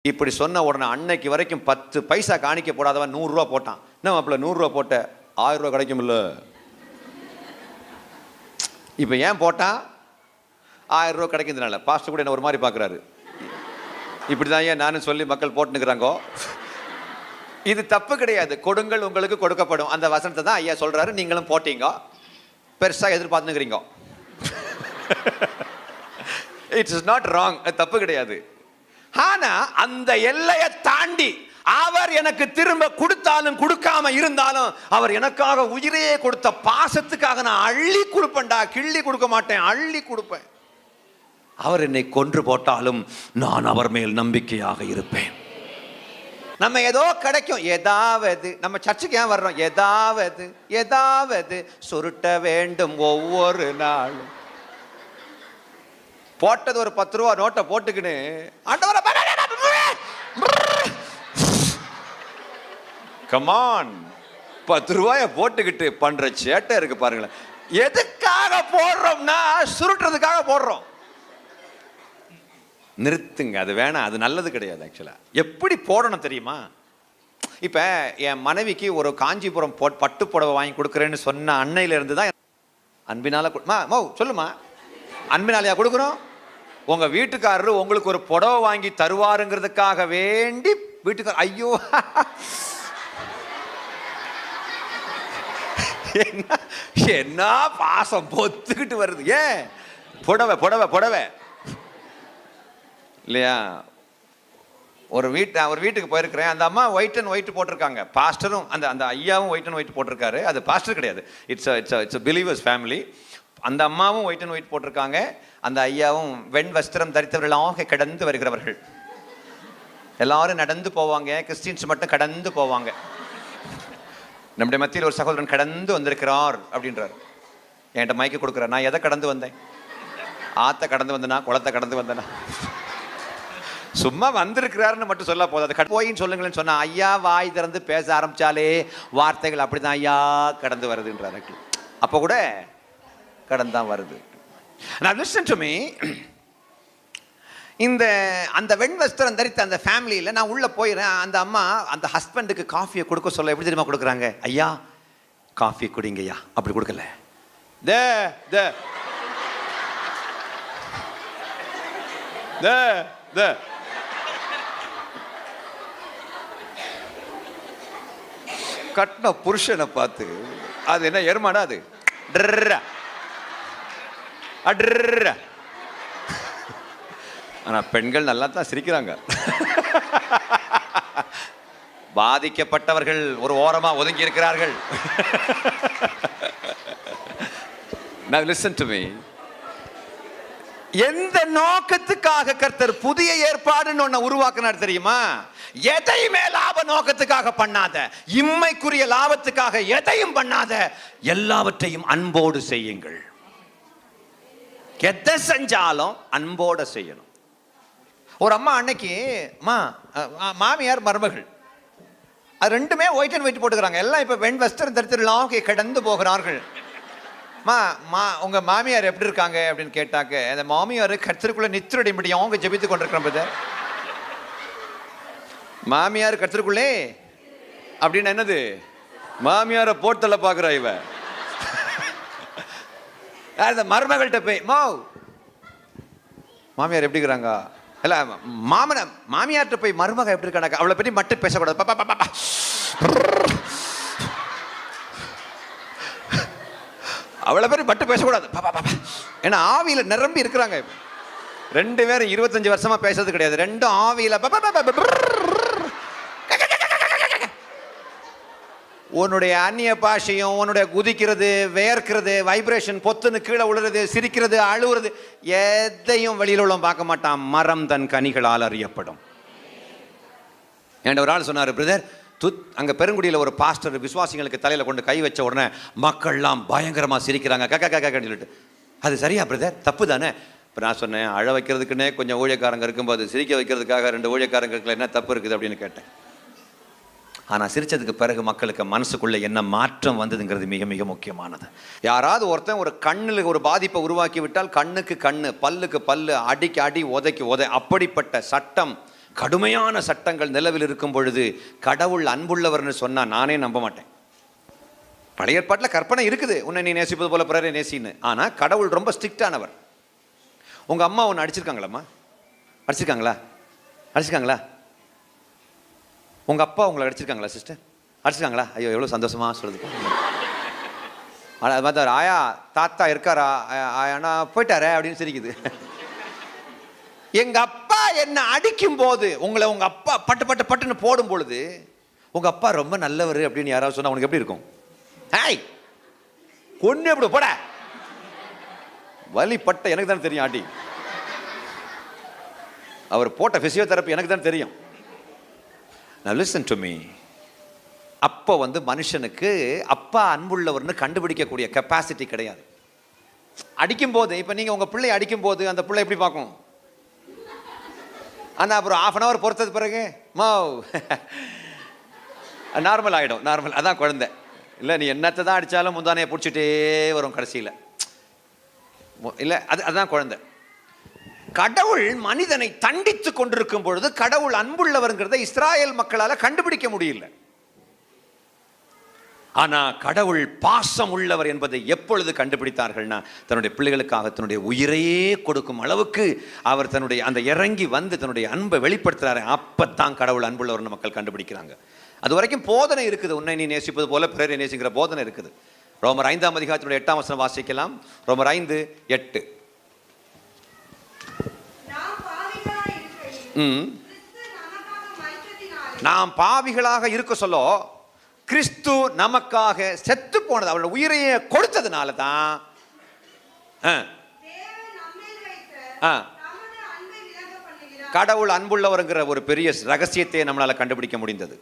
இப்படி சொன்ன உடனே அன்னைக்கு வரைக்கும் 10 பைசா காணிக்க போடாதவன் 100 ரூபா போட்டான். என்ன மாப்பிள்ள 100 ரூபா போட்ட 1000 ரூபா கிடைக்கும்ல. இப்போ ஏன் போட்டான்? 1000 ரூபா கிடைக்கிறதுனால. பாஸ்டர் கூட என்ன ஒரு மாதிரி பார்க்குறாரு. இப்படி தான் ஏன் நானும் சொல்லி மக்கள் போட்டுனுக்குறாங்கோ. இது தப்பு கிடையாது. கொடுங்கள் உங்களுக்கு கொடுக்கப்படும். அந்த வசனத்தை தான் ஐயா சொல்றாரு. நீங்களும் போட்டீங்க, பெருசாக எதிர்பார்த்துக்கிறீங்க. It's is not wrong. தப்பு கிடையாது. ஆனா அந்த எல்லையை தாண்டி அவர் எனக்கு திரும்ப கொடுத்தாலும் கொடுக்காம இருந்தாலும் அவர் எனக்காக உயிரையே கொடுத்த பாசத்துக்காக நான் அள்ளி கொடுப்பேன்டா. கிள்ளி கொடுக்க மாட்டேன், அள்ளி கொடுப்பேன். அவர் என்னை கொன்று போட்டாலும் நான் அவர் மேல் நம்பிக்கையாக இருப்பேன். நம்ம ஏதோ கிடைக்கும், ஏதாவது நம்ம சர்ச்சுக்கு ஏன் வர்றோம்? ஏதாவது சுருட்ட வேண்டும் ஒவ்வொரு நாளும். போட்டது ஒரு 10 ரூபா நோட்டை போட்டுக்கின்னு கமான் 10 ரூபாய போட்டுக்கிட்டு பண்ற சேட்டை இருக்கு பாருங்களேன். எதுக்காக போடுறோம்னா சுருட்டுறதுக்காக போடுறோம். நிறுத்துங்க, அது வேணாம், அது நல்லது கிடையாது. ஆக்சுவலா எப்படி போடணும் தெரியுமா? இப்ப என் மனைவிக்கு ஒரு காஞ்சிபுரம் பட்டு புடவை வாங்கி கொடுக்குறேன்னு சொன்ன அன்னையில இருந்து தான் அன்பினால சொல்லுமா, அன்பினாலையா கொடுக்குறோம்? உங்க வீட்டுக்காரரு உங்களுக்கு ஒரு புடவை வாங்கி தருவாருங்கிறதுக்காக வேண்டி வீட்டுக்காரர் ஐயோ என்ன பாசம் பொத்துக்கிட்டு வருது. ஏன் புடவை புடவை புடவை இல்லையா? ஒரு வீட்டுக்கு போயிருக்கிறேன். அந்த அம்மா ஒயிட் அண்ட் ஒயிட் போட்டிருக்காங்க. பாஸ்டரும் அந்த ஐயாவும் ஒயிட் அண்ட் ஒயிட் போட்டிருக்காரு. அது பாஸ்டர் கிடையாது, இட்ஸ் பிலீவர்ஸ் ஃபேமிலி. அந்த அம்மாவும் ஒயிட் அண்ட் ஒயிட் போட்டிருக்காங்க. அந்த ஐயாவும் வெண் வஸ்திரம் தரித்தவர்களாக கடந்து வருகிறவர்கள். எல்லாரும் நடந்து போவாங்க, கிறிஸ்டியன்ஸ் மட்டும் கடந்து போவாங்க. நம்முடைய மத்தியில் ஒரு சகோதரன் கடந்து வந்திருக்கிறார் அப்படின்றார். என்கிட்ட மைக்கு கொடுக்குறார். நான் எதை கடந்து வந்தேன்? ஆத்த கடந்து வந்தனா, குளத்தை கடந்து வந்தனா? சும்மா வந்திருக்கிறாருன்னு மட்டும் சொல்ல போதாது. போயின்னு சொல்லுங்களேன்னு சொன்னா ஐயா வாய் திறந்து பேச ஆரம்பிச்சாலே வார்த்தைகள் அப்படிதான் ஐயா கடந்து வருதுன்றாரு. அப்போ கூட கடந்தான் வருது. Now listen to me. அந்த வெண் வஸ்திரம் தரித்த அந்த ஃபேமிலியில் நான் உள்ள போயிடுறேன். அந்த அம்மா அந்த ஹஸ்பண்டுக்கு காஃபியை கொடுக்க சொல்ல எப்படி தெரியுமா கொடுக்குறாங்க? ஐயா காஃபி குடிங்கய்யா. அப்படி கொடுக்கல. கட்டின புருஷனை பார்த்து அது என்ன எருமாடா அது? ஆனா பெண்கள் நல்லா தான் சிரிக்கிறாங்க. பாதிக்கப்பட்டவர்கள் ஒரு ஓரமா ஒதுங்கி இருக்கிறார்கள். Now listen to me. எந்த நோக்கத்துக்காக கர்த்தர் புதிய ஏற்பாடுன்னு ஒன்ன உருவாக்கினார் தெரியுமா? எதையுமே லாப நோக்கத்துக்காக பண்ணாத, இம்மைக்குரிய லாபத்துக்காக எதையும் பண்ணாத, எல்லாவற்றையும் அன்போடு செய்யுங்கள். எதை செஞ்சாலும் அன்போட செய்யணும். ஒரு அம்மா அன்னைக்கு மாமியார் மருமகள் அது ரெண்டுமே ஒயிட் அண்ட் ஒயிட் போட்டுக்கிறாங்க. எல்லாம் இப்ப வெண் வஸ்திரம் தரித்திரலாம் கடந்து போகிறார்கள். உங்க மாமியார் எப்படி இருக்காங்க அப்படின்னு கேட்டாக்க, அந்த மாமியார் கர்த்தருக்குள்ள நித்திரடி முடியும் அவங்க ஜெபித்து கொண்டிருக்கிறோம். மாமியார் கர்த்தருக்குள்ளே அப்படின்னு என்னது? மாமியாரை போட்டல பாக்குறா இவ. அந்த மருமகள்கிட்ட போய் மாமியார் எப்படி இருக்கிறாங்க? இல்ல மாமியார்கிட்ட போய் மருமக எப்படி இருக்காங்க அவளை பற்றி மட்டும் பேசக்கூடாது. அவளை பற்றி மட்டும் பேசக்கூடாது. ஏன்னா ஆவியில நிரம்பி இருக்கிறாங்க. 2 பேரும் 25 வருஷமா பேசுறது கிடையாது. 2 ஆவியில உன்னுடைய அந்நிய பாஷையும், உன்னுடைய குதிக்கிறது, வேர்க்கிறது, வைப்ரேஷன், பொத்துன்னு கீழே விழுறது, சிரிக்கிறது, அழுவுறது, எதையும் வெளியில் உள்ள பார்க்க மாட்டான். மரம் தன் கனிகளால் அறியப்படும். என்கிட்ட ஒரு ஆள் சொன்னார், பிரதர் அங்க பெருங்குடியில் ஒரு பாஸ்டர் விசுவாசிகளுக்கு தலையில கொண்டு கை வச்ச உடனே மக்கள்லாம் பயங்கரமா சிரிக்கிறாங்க. கக்கன்னு சொல்லிட்டு, அது சரியா பிரதர்? தப்பு தானே? இப்போ நான் சொன்னேன், அழ வைக்கிறதுக்குன்னே கொஞ்சம் ஊழியக்காரங்க இருக்கும்போது சிரிக்க வைக்கிறதுக்காக 2 ஊழியக்காரங்க இருக்கல, என்ன தப்பு இருக்குது அப்படின்னு கேட்டேன். ஆனால் சிரிச்சதுக்கு பிறகு மக்களுக்கு மனசுக்குள்ள என்ன மாற்றம் வந்ததுங்கிறது மிக மிக முக்கியமானது. யாராவது ஒருத்தன் ஒரு கண்ணில் ஒரு பாதிப்பை உருவாக்கி விட்டால் கண்ணுக்கு கண்ணு, பல்லுக்கு பல்லு, அடிக்கு அடி, உதைக்கு உதை, அப்படிப்பட்ட சட்டம் கடுமையான சட்டங்கள் நிலவில் இருக்கும் பொழுது கடவுள் அன்புள்ளவர்னு சொன்னா நானே நம்ப மாட்டேன். பழைய ஏற்பாட்டில் கற்பனை இருக்குது, உன்னை நீ நேசிப்பது போல பிறரை நேசின்னு. ஆனால் கடவுள் ரொம்ப ஸ்ட்ரிக்டானவர். உங்கள் அம்மா ஒன்று அடிச்சிருக்காங்களாம்மா? அடிச்சிருக்காங்களா? உங்கள் அப்பா உங்களை அடிச்சிருக்காங்களா சிஸ்டர்? அடிச்சிருக்காங்களா? ஐயோ எவ்வளோ சந்தோஷமா சொல்லுது. அது ஆயா தாத்தா இருக்காரா? ஆனா போயிட்டாரே அப்படின்னு சிரிக்குது. எங்கள் அப்பா என்ன அடிக்கும் போது உங்களை உங்கள் அப்பா பட்டுன்னு போடும் பொழுது உங்கள் அப்பா ரொம்ப நல்லவர் அப்படின்னு யாராவது சொன்னால் உனக்கு எப்படி இருக்கும்? ஹாய் கொன்னு எப்படி போட வலிப்பட்ட எனக்கு தான் தெரியும். ஆட்டி அவர் போட்ட பிசியோதெரப்பி எனக்கு தான் தெரியும். Now listen to me. அப்போ மனுஷனுக்கு அப்பா அன்புள்ளவர்னு கண்டுபிடிக்கக்கூடிய கெப்பாசிட்டி கிடையாது. அடிக்கும் போது இப்போ நீங்கள் உங்கள் பிள்ளை அடிக்கும் போது அந்த பிள்ளை எப்படி பார்க்கும்? ஆனால் அப்புறம் 1/2 hour பொறுத்தது பிறகு நார்மல் ஆகிடும். நார்மல், அதான் குழந்தை. இல்லை நீ என்னத்தை தான் அடித்தாலும் முந்தானையை பிடிச்சிட்டே வரும் கடைசியில். இல்லை அதுதான் குழந்தை. கடவுள் மனிதனை தண்டித்து கொண்டிருக்கும் பொழுது கடவுள் அன்புள்ளவர்ங்கிறத இஸ்ராயேல் மக்களால் கண்டுபிடிக்க முடியல. ஆனால் கடவுள் பாசம் உள்ளவர் என்பதை எப்பொழுது கண்டுபிடித்தார்கள்னா, தன்னுடைய பிள்ளைகளுக்காக தன்னுடைய உயிரையே கொடுக்கும் அளவுக்கு அவர் தன்னுடைய அந்த இறங்கி தன்னுடைய அன்பை வெளிப்படுத்துறாரு. அப்பத்தான் கடவுள் அன்புள்ளவர்னு மக்கள் கண்டுபிடிக்கிறாங்க. அது வரைக்கும் போதனை இருக்குது, உன்னை நீ நேசிப்பது போல பிறரை நேசிக்கிற போதனை இருக்குது. ரோமர் 5ஆம் அதிகாரத்தினுடைய 8ஆம் வசனம் வாசிக்கலாம். ரோமர் 5:8. நாம் பாவிகளாக இருக்க சொல்ல கிறிஸ்து நமக்காக செத்து போனது, அவருடைய உயிரையே கொடுத்ததுனால தான் கடவுள் அன்புள்ளவர்ங்கிற ஒரு பெரிய ரகசியத்தை நம்மளால கண்டுபிடிக்க முடிந்தது.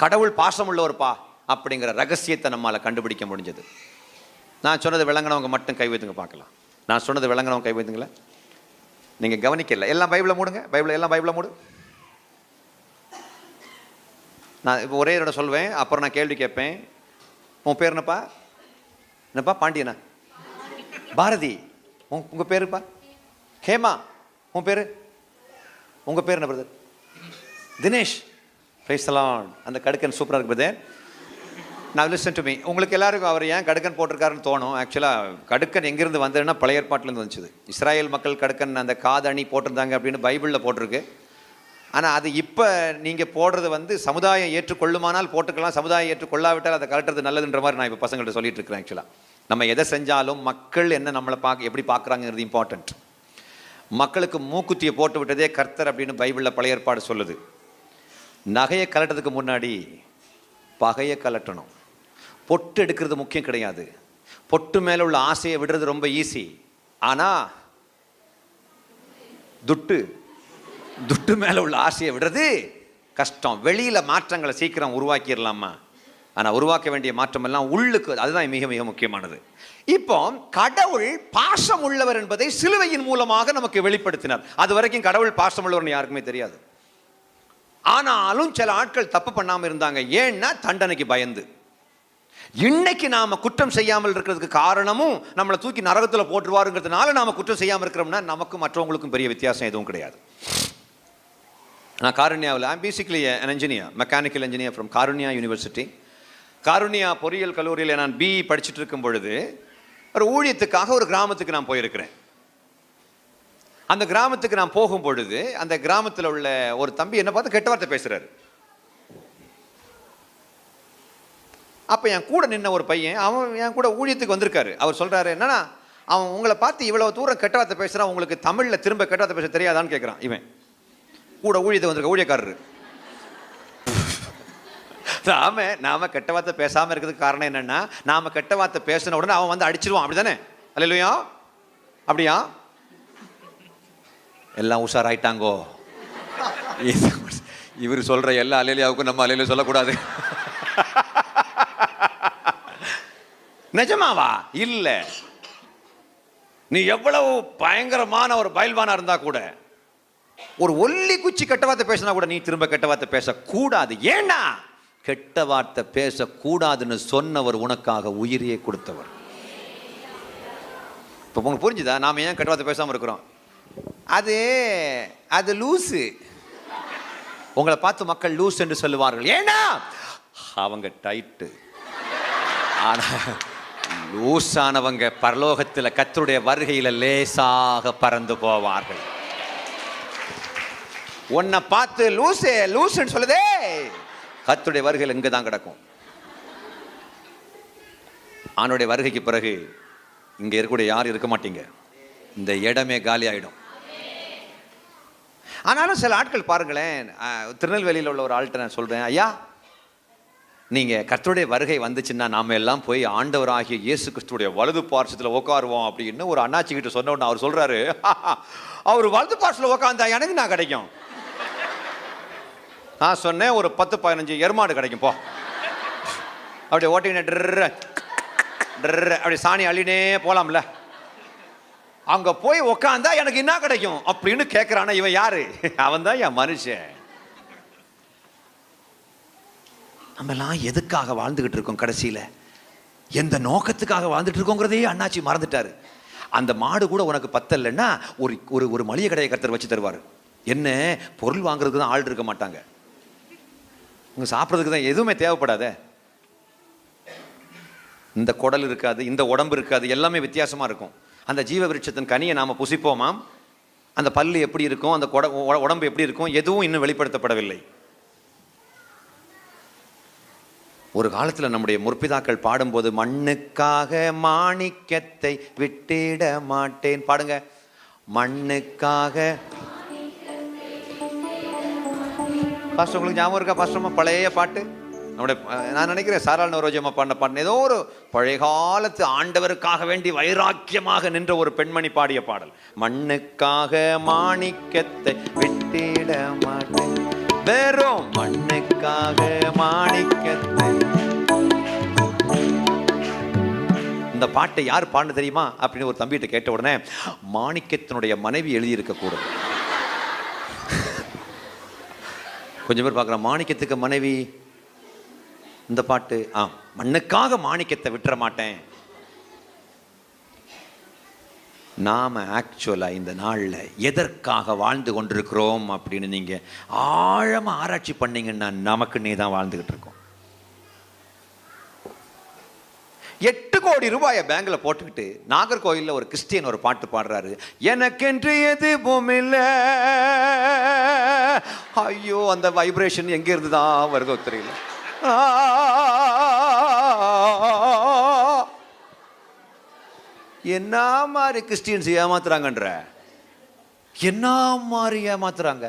கடவுள் பாசம் உள்ளவர்ப்பா அப்படிங்கிற ரகசியத்தை நம்மளால கண்டுபிடிக்க முடிஞ்சது. நான் சொன்னது விளங்கினவங்க மட்டும் கை வைத்துங்க பார்க்கலாம். நான் சொன்னது விளங்கினவங்க கை வைத்துங்களா? நீங்க கவனிக்கல. எல்லாம் பைபிளை மூடுங்க. எல்லாம் பைபிளை மூடு. நான் இப்போ ஒரே இடம் சொல்வேன், அப்புறம் நான் கேள்வி கேட்பேன். உன் பேர் என்னப்பா? பாண்டியனா? பாரதி. உங்க பேருப்பா? ஹேமா. உன் பேரு? உங்க பேர் என்ன brother? Dinesh. Praise the Lord. அந்த கடுக்கன் சூப்பராக இருக்கு பிரதர். நான் லிசன் டு மீ. உங்களுக்கு எல்லாருக்கும் அவர் ஏன் கடுக்கன் போட்டிருக்காருன்னு தோணும். ஆக்சுவலாக கடுக்கன் எங்கேருந்து வந்ததுன்னா பழைய ஏற்பாட்டிலேருந்து வந்துச்சுது. இஸ்ராயேல் மக்கள் கடுக்கன் அந்த காதணி போட்டிருந்தாங்க அப்படின்னு பைபிளில் போட்டிருக்கு. ஆனால் அது இப்போ நீங்கள் போடுறது சமுதாயம் ஏற்றுக்கொள்ளுமானால் போட்டுக்கலாம், சமுதாயம் ஏற்றுக்கொள்ளாவிட்டால் அதை கலட்டுறது நல்லதுன்ற மாதிரி நான் இப்போ பசங்கள்ட்ட சொல்லிட்டு இருக்கிறேன். ஆக்சுவலாக நம்ம எதை செஞ்சாலும் மக்கள் என்ன நம்மளை எப்படி பார்க்குறாங்கிறது இம்பார்ட்டன்ட். மக்களுக்கு மூக்குத்தியை போட்டு விட்டதே கர்த்தர் அப்படின்னு பைபிளில் பழைய ஏற்பாடு சொல்லுது. நகையை கலட்டுறதுக்கு முன்னாடி பகையை கலட்டணும். பொட்டு எடுக்கிறது முக்கியம் கிடையாது. பொட்டு மேலே உள்ள ஆசையை விடுறது ரொம்ப ஈஸி. ஆனால் துட்டு மேலே உள்ள ஆசையை விடுறது கஷ்டம். வெளியில் மாற்றங்களை சீக்கிரம் உருவாக்கிடலாமா, ஆனால் உருவாக்க வேண்டிய மாற்றம் எல்லாம் உள்ளுக்கு, அதுதான் மிக மிக முக்கியமானது. இப்போ கடவுள் பாசம் உள்ளவர் என்பதை சிலுவையின் மூலமாக நமக்கு வெளிப்படுத்தினார். அது வரைக்கும் கடவுள் பாசம் உள்ளவர்னு யாருக்குமே தெரியாது. ஆனாலும் சில ஆட்கள் தப்பு பண்ணாமல் இருந்தாங்க. ஏன்னா தண்டனைக்கு பயந்து. இன்னைக்கு நாம குற்றம் செய்யாமல் இருக்கிறதுக்கு காரணமும் நம்மளை தூக்கி நரகத்தில் போட்டுருவாருங்கிறதுனால நாம குற்றம் செய்யாமல் இருக்கிறோம்னா நமக்கும் மற்றவங்களுக்கும் பெரிய வித்தியாசம் எதுவும் கிடையாது. நான் காருண்யாவில், I'm basically an engineer, mechanical engineer from Karunya university. Karunya பொறியியல் கல்லூரியில் நான் BE படிச்சுட்டு இருக்கும் பொழுது ஒரு ஊழியத்துக்காக ஒரு கிராமத்துக்கு நான் போயிருக்கிறேன். அந்த கிராமத்துக்கு நான் போகும் பொழுது அந்த கிராமத்தில் உள்ள ஒரு தம்பி என்ன பார்த்து கெட்ட வார்த்தை பேசுறாரு. அப்போ என் கூட நின்ன ஒரு பையன், அவன் என் கூட ஊழியத்துக்கு வந்திருக்காரு. அவர் சொல்றாரு, என்னன்னா அவன் உங்களை பார்த்து இவ்வளவு தூரம் கெட்ட வார்த்தை பேசுறான், உங்களுக்கு தமிழ்ல திரும்ப கெட்ட வார்த்தை பேச தெரியாதான்னு கேட்கிறான். இவன் கூட ஊழியத்துக்கு வந்திருக்க ஊழியக்காரரு. நாம கெட்ட வார்த்தை பேசாம இருக்கிறதுக்கு காரணம் என்னன்னா, நாம கெட்ட வார்த்தை பேசின உடனே அவன் அடிச்சிருவான். அப்படிதானே? அல்லேலூயா. அப்படியா? எல்லாம் உஷாராயிட்டாங்கோ. இவர் சொல்ற எல்லா அல்லேலூயாவுக்கும் நம்ம அல்லேலூயா சொல்லக்கூடாது. நிஜமாவா? இல்ல. நீ எவ்வளவு பயங்கரமான ஒரு பயில்வானா இருந்தா கூட, ஒரு ஒல்லி குச்சி கெட்ட வார்த்தை பேசினா கூட நீ திரும்ப கெட்ட வார்த்தை பேசக்கூடாது. ஏன்னா கெட்ட வார்த்தை பேசக்கூடாதுன்னு சொன்னவர் உனக்காக உயிரையே கொடுத்தவர். இப்போ உங்களுக்கு புரிஞ்சுதா நாம ஏன் கெட்ட வார்த்தை பேசாம இருக்கிறோம்? அது லூசு. உங்களை பார்த்து மக்கள் லூஸ் என்று சொல்லுவார்கள். ஏன்னா அவங்க டைட்டு. ஆனா லூஸானவங்க பரலோகத்தில் கர்த்தருடைய வருகையில லேசாக பறந்து போவார்கள். உன்னை பார்த்து லூசே லூசுன்னு சொல்லுதே, கர்த்தருடைய வருகையில் இங்கே தான் கிடக்கும். ஆணுடைய வருகைக்கு பிறகு இங்கே இருக்கக்கூடிய யாரும் இருக்க மாட்டீங்க. இந்த இடமே காலி ஆகிடும். ஆனாலும் சில ஆட்கள் பாருங்களேன், திருநெல்வேலியில் உள்ள ஒரு ஆள்கிட்ட நான் சொல்கிறேன், ஐயா நீங்கள் கர்த்தருடைய வருகை வந்துச்சுன்னா நாம் எல்லாம் போய் ஆண்டவராகிய இயேசு கிறிஸ்துடைய வலது பார்சத்தில் உட்காருவோம் அப்படின்னு ஒரு அண்ணாச்சிக்கிட்ட சொன்ன உடனே அவர் சொல்கிறாரு, அவர் வலது பார்சத்தில் உட்காந்தா எனக்கு நான் கிடைக்கும். நான் சொன்னேன், ஒரு 10-15 எருமாடு கிடைக்கும் போ. அப்படியே ஓட்டிங்க ட்ரு அப்படி சாணி அள்ளினே போலாம்ல. அங்க போய் உக்காந்தா எனக்கு என்ன கிடைக்கும் அப்படின்னு கேட்கிறான இவன் யாரு? அவன் தான் என் மனுஷன். நம்ம எல்லாம் எதுக்காக வாழ்ந்துகிட்டு இருக்கோம்? கடைசியில எந்த நோக்கத்துக்காக வாழ்ந்துட்டு இருக்கோங்கிறதே அண்ணாச்சி மறந்துட்டாரு. அந்த மாடு கூட உனக்கு பத்தலைன்னா ஒரு ஒரு மளிகை கடையை கர்த்தர் வச்சு தருவார். என்ன பொருள் வாங்குறதுக்கு தான் ஆள் இருக்க மாட்டாங்க, உங்க சாப்பிட்றதுக்கு தான் எதுவுமே தேவைப்படாத. இந்த குடல் இருக்காது, இந்த உடம்பு இருக்காது, எல்லாமே வித்தியாசமாக இருக்கும். அந்த ஜீவ விருட்சத்தின் கனியை நாம் புசிப்போமாம். அந்த பல்லு எப்படி இருக்கும், அந்த உடம்பு எப்படி இருக்கும், எதுவும் இன்னும் வெளிப்படுத்தப்படவில்லை. ஒரு காலத்தில் நம்முடைய முற்பிதாக்கள் பாடும்போது, மண்ணுக்காக மாணிக்கத்தை விட்டிட மாட்டேன், பாடுங்க, மண்ணுக்காக. பாஸ்டர் உங்களுக்கு ஞாபகம் இருக்கா பாஸ்டர்மா பழைய பாட்டு? நம்முடைய நான் நினைக்கிறேன் சாராள் நவரோஜியம்மா பாடின பாட்டு, ஏதோ ஒரு பழைய காலத்து ஆண்டவருக்காக வேண்டி வைராக்கியமாக நின்ற ஒரு பெண்மணி பாடிய பாடல். மண்ணுக்காக மாணிக்கத்தை விட்டிட மாட்டேன், வெறும் மண்ணுக்காக மாணிக்கத்தை. இந்த பாட்டை யார் பாடுன்னு தெரியுமா அப்படின்னு ஒரு தம்பிகிட்ட கேட்ட உடனே, மாணிக்கத்தினுடைய மனைவி எழுதியிருக்க கூடும். கொஞ்சம் பேர் பார்க்குறேன், மாணிக்கத்துக்கு மனைவி இந்த பாட்டு. மண்ணுக்காக மாணிக்கத்தை விட்டுற மாட்டேன். நாம ஆக்சுவலா இந்த நாள்ல எதற்காக வாழ்ந்து கொண்டிருக்கிறோம் அப்படின்னு நீங்க ஆழமா ஆராய்ச்சி பண்ணீங்கன்னா நமக்குன்னே தான் வாழ்ந்துகிட்டு இருக்கோம். 8 கோடி ரூபாயை பேங்க்ல போட்டுக்கிட்டு நாகர்கோயில்ல ஒரு கிறிஸ்டியன் ஒரு பாட்டு பாடுறாரு, எனக்கென்று எதுவும் இல்ல. ஐயோ, அந்த வைப்ரேஷன் எங்க இருந்துதான் வருதோ தெரியல. என்ன மாதிரி கிறிஸ்டியன்ஸ் ஏமாத்துறாங்கன்ற, என்ன மாதிரி ஏமாத்துறாங்க.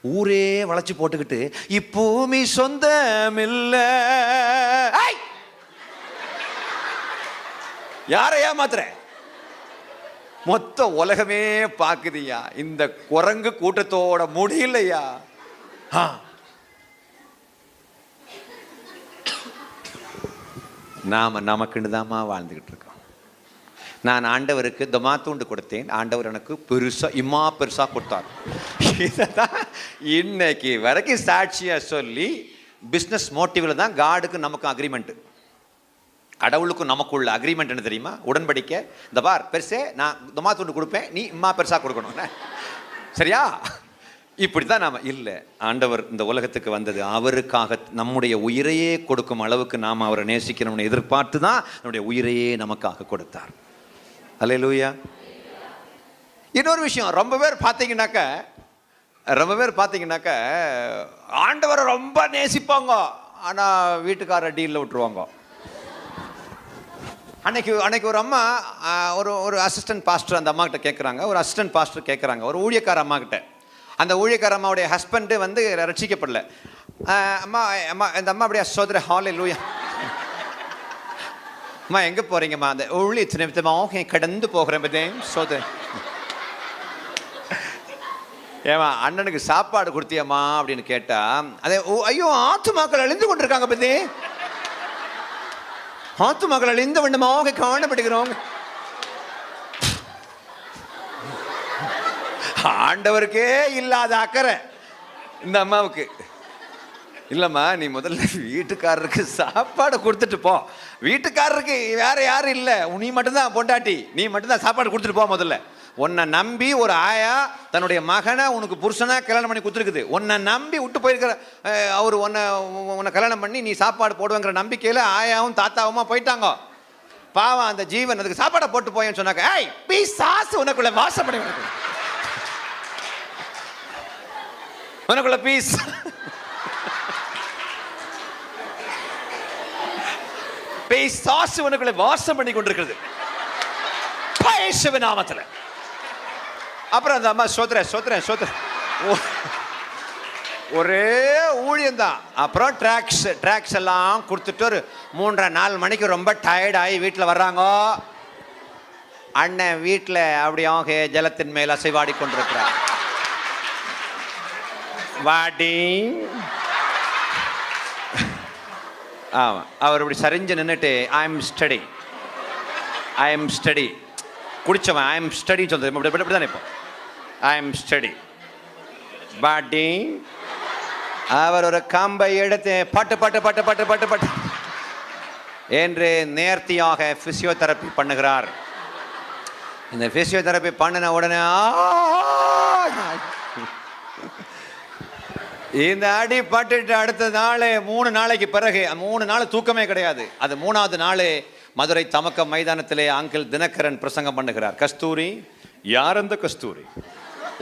ஊரே வளைச்சு போட்டுக்கிட்டு இப்பூமி சொந்தம் இல்ல. யாரை ஏமாத்துற? மொத்த உலகமே பாக்குதியா. இந்த குரங்கு கூட்டத்தோட முடியலையா? நாம நமக்குன்னு தாமா வாழ்ந்துகிட்டு இருக்கோம். நான் ஆண்டவருக்கு தமாத்தூண்டு கொடுத்தேன், ஆண்டவர் எனக்கு பெருசா பெருசா கொடுத்தார். இதான் இன்னைக்கு வரைக்கும் சாட்சியா சொல்லி பிஸ்னஸ் மோட்டிவ்ல தான் காடுக்கு நமக்கும் அக்ரிமெண்ட். கடவுளுக்கும் நமக்குள்ள அக்ரிமெண்ட் என்ன தெரியுமா? உடன்படிக்கை. இந்த பார் பெருசே, நான் தமாத்தூண்டு கொடுப்பேன், நீ பெருசா கொடுக்கணும், சரியா? இப்படித்தான் நாம இல்லை. ஆண்டவர் இந்த உலகத்துக்கு வந்தது அவருக்காக நம்முடைய உயிரையே கொடுக்கும் அளவுக்கு நாம் அவரை நேசிக்கணும்னு எதிர்பார்த்து தான் நம்முடைய உயிரையே நமக்காக கொடுத்தார். அல்லேலூயா. இன்னொரு விஷயம், ரொம்ப பேர் பார்த்தீங்கன்னாக்க ஆண்டவரை ரொம்ப நேசிப்பாங்க, ஆனா வீட்டுக்கார டீல்ல விட்டுருவாங்க. அன்னைக்கு ஒரு அம்மா ஒரு அசிஸ்டன்ட் பாஸ்டர் அந்த அம்மா கிட்ட கேட்குறாங்க, ஒரு அசிஸ்டன்ட் பாஸ்டர் கேட்குறாங்க ஒரு ஊழியக்கார அம்மா கிட்ட. அந்த ஊழியக்கார அம்மாவுடைய ஹஸ்பண்டு வந்து ரட்சிக்கப்படல. அம்மா இந்த அம்மா அப்படியே சோதர ஹல்லேலூயா, அம்மா எங்கே போகிறீங்கம்மா? அந்த ஊழியத்து நிமித்தமாக கடந்து போகிறேன் பதே சோதர. ஏமா அண்ணனுக்கு சாப்பாடு கொடுத்தியம்மா அப்படின்னு கேட்டா, அதே ஐயோ ஆத்துமாக்கள் அழிந்து கொண்டிருக்காங்க பதே, ஆத்துமாக்கள் அழிந்த வண்ணமாக காணப்படுகிறோம். ஆண்டவருக்கே இல்லாத அக்கறை இந்த அம்மாவுக்கு. இல்லம்மா, நீ முதல்ல வீட்டுக்காரருக்கு சாப்பாடு கொடுத்துட்டு போ. வீட்டுக்காரருக்கு வேற யாரும் இல்லை, நீ மட்டும்தான் பொண்டாட்டி, நீ மட்டும்தான் சாப்பாடு கொடுத்துட்டு போ முதல்ல. உன்னை நம்பி ஒரு ஆயா தன்னுடைய மகனை உனக்கு புருஷனா கல்யாணம் பண்ணி கொடுத்துருக்குது. உன்னை நம்பி விட்டு போயிருக்கிற அவர் உன்னை கல்யாணம் பண்ணி நீ சாப்பாடு போடுவேங்கிற நம்பிக்கையில் ஆயாவும் தாத்தாவுமா போயிட்டாங்க. பாவம் அந்த ஜீவன் அதுக்கு சாப்பாடை போட்டு போயேன்னு சொன்னாக்க, ஏய் பிசாசு உனக்குள்ள வாசம் பண்ணி உனக்குள்ள பீஸ் பிசாசு உனக்குள்ள வாசம் பண்ணி கொண்டிருக்கிறது இயேசுவின் நாமத்தில். அப்புறம் அந்த அம்மா சோத்ரேன் ஒரே ஊழியம்தான். அப்புறம் ட்ராக்ஸ் எல்லாம் கொடுத்துட்டு ஒரு 3-4 மணிக்கு ரொம்ப டயர்டாகி வீட்டில் வர்றாங்க. அண்ணன் வீட்டில் அப்படியே ஜலத்தின் மேல் அசைவாடி கொண்டிருக்கிறார். வாடி ஆமாம், அவர் இப்படி சரிஞ்சு நின்றுட்டு ஐ எம் ஸ்டடி குடிச்சவன் ஐ எம் ஸ்டடி சொல்றது இப்படி தானே. இப்போ ஐ எம் ஸ்டடி பாடி. அவர் ஒரு கம்பை எடுத்து பட்டு என்று நேர்த்தியாக பிசியோதெரப்பி பண்ணுகிறார். இந்த பிசியோதெரப்பி பண்ணின உடனே இந்த அடி பட்டுட்டு அடுத்த நாள் 3 நாளைக்கு பிறகு 3 நாள் தூக்கமே கிடையாது. அது 3ஆவது நாள் மதுரை தமக்க மைதானத்திலே அங்கிள் தினகரன் பிரசங்கம் பண்ணுகிறார். கஸ்தூரி, யார் அந்த கஸ்தூரி?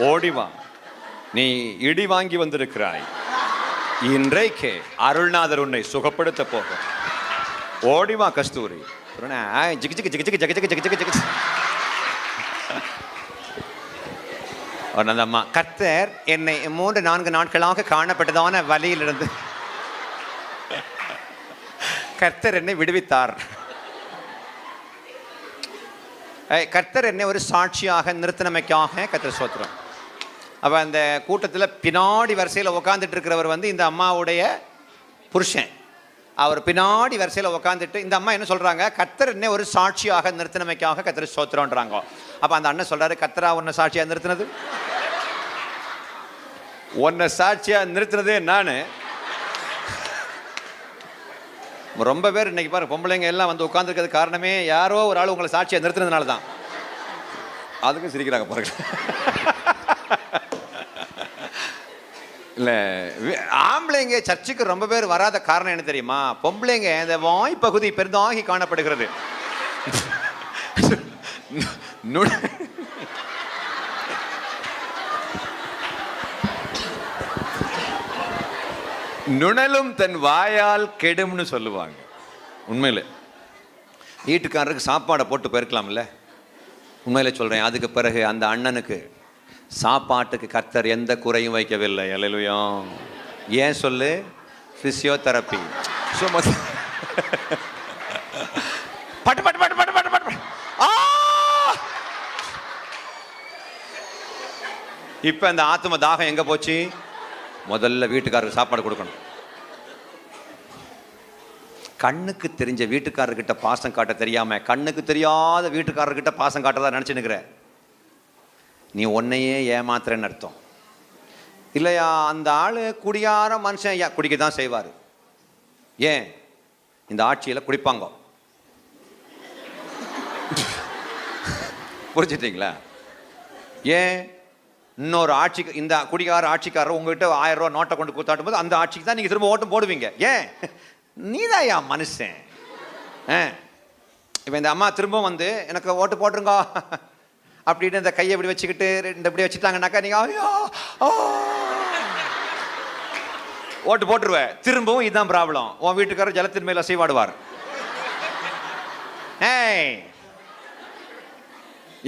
ஓடிவா, நீ இடி வாங்கி வந்திருக்கிறாய். இன்றைக்கு அருள்நாதர் உன்னை சுகப்படுத்த போக. ஓடிவா கஸ்தூரி. அந்த அம்மா, கர்த்தர் என்னை 3-4 நாட்களாக காணப்பட்டதான வலியிலிருந்து கர்த்தர் என்னை விடுவித்தார். கர்த்தர் என்னை ஒரு சாட்சியாக நிறுத்தினமைக்காக கர்த்தர் ஸ்தோத்திரம். அப்போ அந்த கூட்டத்தில் பின்னாடி வரிசையில் உட்காந்துட்டு இருக்கிறவர் இந்த அம்மாவுடைய புருஷன். அவர் பின்னாடி வரிசையில் உட்காந்துட்டு இந்த அம்மா என்ன சொல்கிறாங்க, கர்த்தர் என்னை ஒரு சாட்சியாக நிறுத்தினமைக்காக கர்த்தர் ஸ்தோத்திரம்ன்றாங்க. அப்போ அந்த அண்ணன் சொல்கிறாரு, கர்த்தரா உன்னை சாட்சியாக நிறுத்தினது? உன்னை சாட்சியாக நிறுத்தினதே நான். ரொம்ப பேர் இன்னைக்கு பாருங்க, பொம்பளைங்க எல்லாம் உட்காந்துருக்கிறது காரணமே யாரோ ஒரு ஆள் உங்களை சாட்சியாக நிறுத்தினதுனால தான். அதுக்கும் சிரிக்கிறாங்க பாருங்க. இல்லை, ஆம்பளைங்க சர்ச்சுக்கு ரொம்ப பேர் வராத காரணம் என்ன தெரியுமா? பொம்பளைங்க இந்த வாய்ப்பகுதி பெரிதாகி காணப்படுகிறது. நுணலும் தன் வாயால் கெடும்னு சொல்லுவாங்க. உண்மையில் வீட்டுக்காரருக்கு சாப்பாடை போட்டு போயிருக்கலாம்ல. உண்மையில சொல்கிறேன், அதுக்கு பிறகு அந்த அண்ணனுக்கு சாப்பாட்டுக்கு கர்த்தர் எந்த குறையும் வைக்கவில்லை. அல்லேலூயா. ஏன் சொல்லு? பிசியோதெரப்பி. பட்டு பட்டு பட்டு பட்டு பட்டு பட்டு. இப்ப அந்த ஆத்ம தாகம் எங்க போச்சு? முதல்ல வீட்டுக்காரருக்கு சாப்பாடு கொடுக்கணும். கண்ணுக்கு தெரிஞ்ச வீட்டுக்காரர்கிட்ட பாசம் காட்ட தெரியாம கண்ணுக்கு தெரியாத வீட்டுக்காரர்கிட்ட பாசம் காட்டதான் நினைச்சுன்னுக்கிற. நீ உன்னையே ஏமாத்துறன்னு அர்த்தம் இல்லையா? அந்த ஆளு குடியார மனுஷன் குடிக்க தான் செய்வார். ஏன்? இந்த ஆட்சியில் குடிப்பாங்க. புரிஞ்சுட்டீங்களா? ஏன்? இன்னொரு ஆட்சிக்கு இந்த குடிகார ஆட்சிக்காரர் உங்ககிட்ட 1000 ரூபா நோட்டை கொண்டு கூத்தாட்டும் போது அந்த ஆட்சிக்கு தான் நீங்கள் திரும்ப ஓட்டும் போடுவீங்க. ஏன்? நீதாயா மனுஷன். இப்போ இந்த அம்மா திரும்ப எனக்கு ஓட்டு போட்டுருங்க அப்படின்னு இந்த கையை இப்படி வச்சுக்கிட்டு இப்படி வச்சுட்டாங்கன்னாக்கா நீங்கள் ஐயோ ஓட்டு போட்டுருவேன். திரும்பவும் இதுதான் ப்ராப்ளம். உன் வீட்டுக்காரர் ஜலத்தின் மேல அசைவாடுவார்.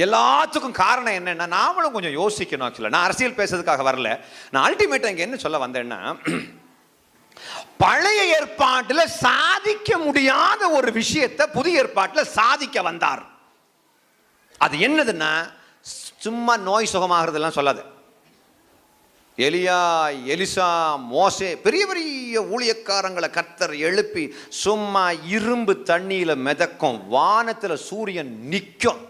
எல்லாத்துக்கும் காரணம் என்னன்னா, நாமளும் கொஞ்சம் யோசிக்கணும். ஆக்சுவலாக நான் அரசியல் பேசுறதுக்காக வரல. நான் அல்டிமேட்டா இங்க என்ன சொல்ல வந்தேன்னா, பழைய ஏற்பாட்டில் சாதிக்க முடியாத ஒரு விஷயத்தை புதிய ஏற்பாட்டில் சாதிக்க வந்தார். அது என்னதுன்னா, சும்மா நோய் சுகமாகிறதுலாம் சொல்லாது. எலியா, எலிசா, மோசே, பெரிய பெரிய ஊழியக்காரங்களை கர்த்தர் எழுப்பி சும்மா இரும்பு தண்ணியில மிதக்கும், வானத்துல சூரியன் நிற்கும்.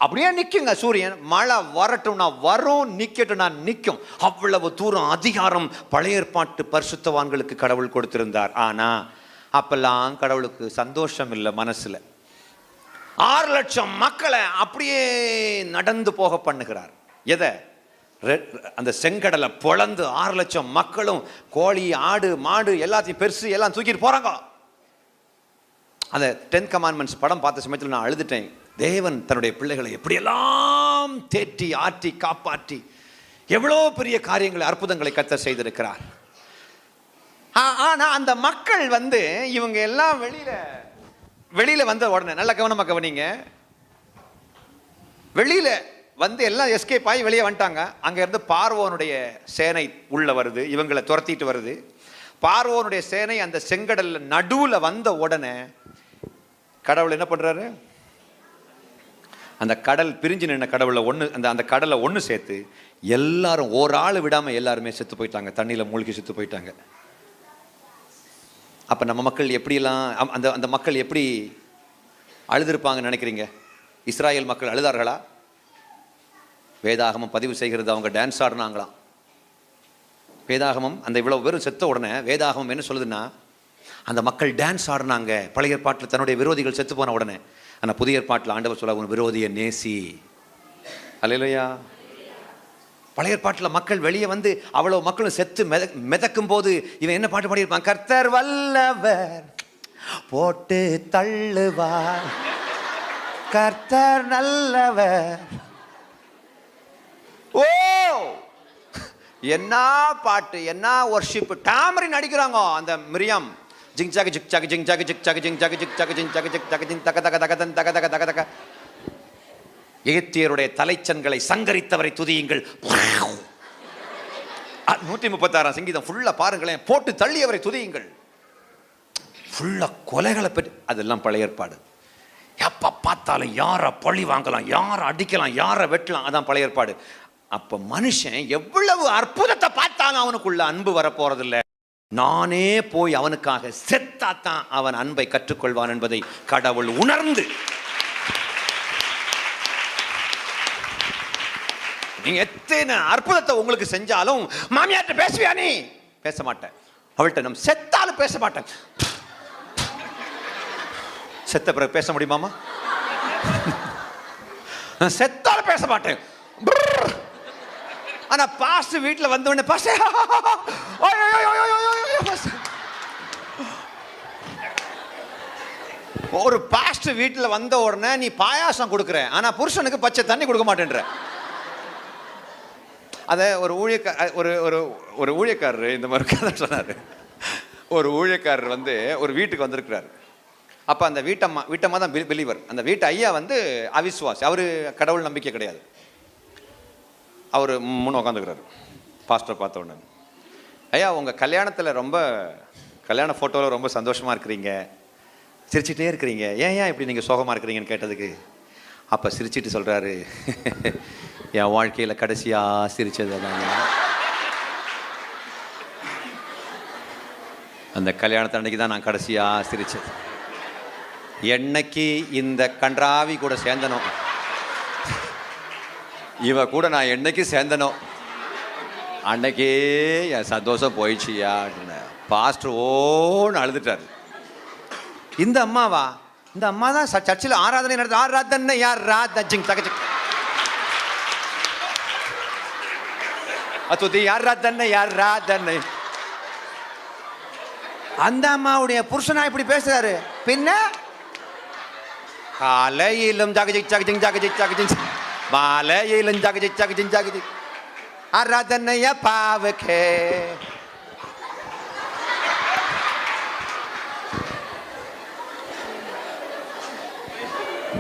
அப்படியே நிற்குங்க சூரியன். மழை வரட்டும்னா வரும், நிக்கட்டும்னா நிற்கும். அவ்வளவு தூரம் அதிகாரம் பழைய ஏற்பாட்டு பரிசுத்தவான்களுக்கு கடவுள் கொடுத்திருந்தார். ஆனா அப்பெல்லாம் கடவுளுக்கு சந்தோஷம் இல்லை மனசுல. 6,00,000 மக்களை அப்படியே நடந்து போக பண்ணுகிறார். எதை? அந்த செங்கடலை பொளந்து 6,00,000 மக்களும் கோழி, ஆடு, மாடு எல்லாத்தையும் பெருசு எல்லாம் தூக்கிட்டு போறாங்க. அந்த 10 கமாண்ட்மெண்ட்ஸ் படம் பார்த்த சமயத்தில் நான் அழுதுட்டேன். தேவன் தன்னுடைய பிள்ளைகளை எப்படியெல்லாம் தேற்றி ஆற்றி காப்பாற்றி எவ்வளோ பெரிய காரியங்களை, அற்புதங்களை கர்த்தர் செய்திருக்கிறார். ஆனா அந்த மக்கள் இவங்க எல்லாம் வெளியில வந்த உடனே, நல்ல கவனமா கவனிங்க, வெளியில எல்லாம் எஸ்கேப் ஆகி வெளியே வந்துட்டாங்க. அங்க இருந்து பார்வோனுடைய சேனை உள்ள வருது, இவங்களை துரத்திட்டு வருது. பார்வோனுடைய சேனை அந்த செங்கடல்ல நடுவுல வந்த உடனே கடவுள் என்ன பண்றாரு? அந்த கடல் பிரிஞ்சு நின்ன கடவுளை அந்த கடலை ஒன்று சேர்த்து எல்லாரும் ஒரு ஆள் விடாம எல்லாருமே செத்து போயிட்டாங்க, தண்ணியில மூழ்கி செத்து போயிட்டாங்க. அப்ப நம்ம மக்கள் எப்படியெல்லாம் அந்த மக்கள் எப்படி அழுதுருப்பாங்கன்னு நினைக்கிறீங்க? இஸ்ராயேல் மக்கள் அழுதார்களா? வேதாகமம் பதிவு செய்கிறது, அவங்க டான்ஸ் ஆடினாங்களாம். வேதாகமம் அந்த இவ்வளவு பேரும் செத்த உடனே வேதாகமம் என்ன சொல்லுதுன்னா, அந்த மக்கள் டான்ஸ் ஆடினாங்க. பழைய ஏற்பாட்டில் தன்னுடைய விரோதிகள் செத்து போன உடனே. ஆனால் புதிய ஏற்பாட்டில் ஆண்டவர் சொல்ல, உன் விரோதியை நேசி. அல்லேலூயா. பழைய ஏற்பாட்டில் மக்கள் வெளியே அவ்வளோ மக்களும் செத்து மிதக்கும் போது இவன் என்ன பாட்டு பாடியிருப்பான்? கர்த்தர் வல்லவர் போட்டு தள்ளுவார், கர்த்தர் நல்லவர். ஓ, என்ன பாட்டு, என்ன ஒர்ஷிப்! டாமரின் அடிக்கிறாங்க அந்த மிரியாம். ஜிங் ஜாக ஜிக் ஜாக ஜிங் ஜாக ஜிக் ஜாக ஜிங் ஜாக ஜிக் ஜாக ஜிங் ஜாக ஜிக் ஜாக ஜிங் தக தக தக தன் தக தக தக தக. எகிப்தியருடைய தலைச்சன்களை சங்கரித்தவரை துதியுங்கள். 136 சங்கீதம் ஃபுல்லா பாருங்களேன். போட்டு தள்ளியவரை துதியுங்கள். ஃபுல்லா கொலைகளை பற்றி. அதெல்லாம் பழைய ஏற்பாடு. எப்ப பார்த்தாலும் யாரை பழி வாங்கலாம், யாரை அடிக்கலாம், யாரை வெட்டலாம், அதான் பழைய ஏற்பாடு. அப்ப மனுஷன் எவ்வளவு அற்புதத்தை பார்த்தாலும் அவனுக்குள்ள அன்பு வரப்போறதில்லை. நானே போய் அவனுக்காக செத்தாத்தான் அவன் அன்பை கற்றுக்கொள்வான் என்பதை கடவுள் உணர்ந்து, நீங்க எத்தனை அற்புதத்தை உங்களுக்கு செஞ்சாலும் மாமியார்ட்ட பேசுவியா? நீ பேச மாட்டேன். அவள்கிட்ட நம்ம செத்தாலும் பேச மாட்டேன். செத்த பிறகு பேச முடியுமாமா? செத்தாலும் பேச மாட்டேன். ஆனா பாஸ்ட் வீட்டுல வந்தவொடனே பாஸ்ட் ஒரு பாஸ்ட் வீட்டுல வந்த உடனே நீ பாயாசம் கொடுக்குற, ஆனா புருஷனுக்கு பச்சை தண்ணி கொடுக்க மாட்டேன்ற. அத ஒரு ஊழியக்காரர் இந்த மாதிரி கதை சொன்னாரு. ஒரு ஊழியக்காரர் ஒரு வீட்டுக்கு வந்திருக்கிறாரு. அப்ப அந்த வீட்டம்மா தான் பிலீவர். அந்த வீட்டு ஐயா அவிஸ்வாசி, அவரு கடவுள் நம்பிக்கை கிடையாது. அவர் முன்ன உட்காந்துக்கிறாரு. பாஸ்டர் பார்த்த உடனே, ஐயா உங்கள் கல்யாண ஃபோட்டோவில் ரொம்ப சந்தோஷமாக இருக்கிறீங்க, சிரிச்சிட்டே இருக்கிறீங்க, ஏன் இப்படி நீங்கள் சோகமாக இருக்கிறீங்கன்னு கேட்டதுக்கு அப்போ சிரிச்சிட்டு சொல்கிறாரு, என் வாழ்க்கையில் கடைசியாக சிரிச்சது தாங்க அந்த கல்யாணத்து அன்னைக்கு தான் நான் கடைசியாக சிரிச்சது. என்னைக்கு இந்த கன்றாவி கூட சேர்ந்தனோ, இவ கூட நான் என்னைக்கு சேர்ந்தனோ அன்னைக்கே என் சந்தோஷம் போயிடுச்சியா அப்படின்னு பாஸ்டர் ஓன்னு அழுதுட்டாரு. இந்த அம்மாவா? இந்த அம்மா தான் சர்ச்சில் ஆராதனை நடத்து. ஆராதனை யார்? ராஜிங் தகச்சு அத்துதி யார்? ராதனை யார்? ராதனை. அந்த அம்மாவுடைய புருஷனா இப்படி பேசுறாரு. பின்ன காலையிலும் ஜாகஜிக் ஜாகஜிங் ஜாகஜிக் ஜாகஜிங், மாலையிலும் ஜாகஜிக் ஜாகஜிங் ஜாகஜிக், ஆராதனைய பாவக்கே.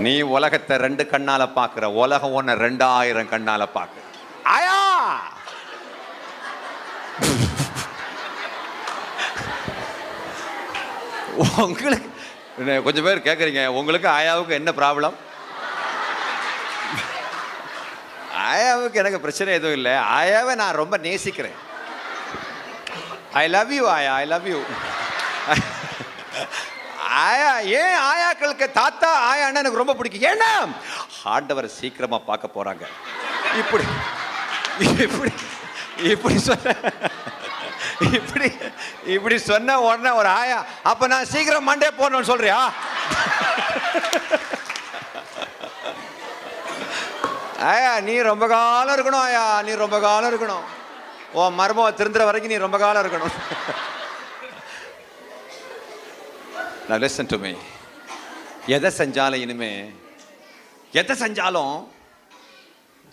நீ உலகத்தை 2 கண்ணால பாக்குற, உலகம் ஒன்ன 2000 கண்ணால பாக்குற. ஆயா உங்களுக்கு கொஞ்சம் பேர் கேட்குறீங்க, உங்களுக்கு ஆயாவுக்கு என்ன ப்ராப்ளம்? ஆயாவுக்கு எனக்கு பிரச்சனை எதுவும் இல்லை. ஆயாவை நான் ரொம்ப நேசிக்கிறேன். ஐ லவ் யூ ஆயா, ஐ லவ் யூ. ஆயா ஏன் ஆயாக்களுக்கு தாத்தா ஆயான்னா எனக்கு ரொம்ப பிடிக்கும். ஏன்னா ஆண்டவர் சீக்கிரமா பார்க்க போறாங்க. இப்படி இப்படி இப்படி சொன்ன இப்படி சொன்ன உடனே ஒரு ஆயா, அப்ப நான் சீக்கிரம் மண்டே போடணும்னு சொல்றியா? ஆயா நீ ரொம்ப காலம் இருக்கணும், ஆயா நீ ரொம்ப காலம் இருக்கணும், ஓ மர்மம் திருந்துற வரைக்கும் நீ ரொம்ப காலம் இருக்கணும். Now listen to me. எதை செஞ்சாலும் இனிமே எதை செஞ்சாலும்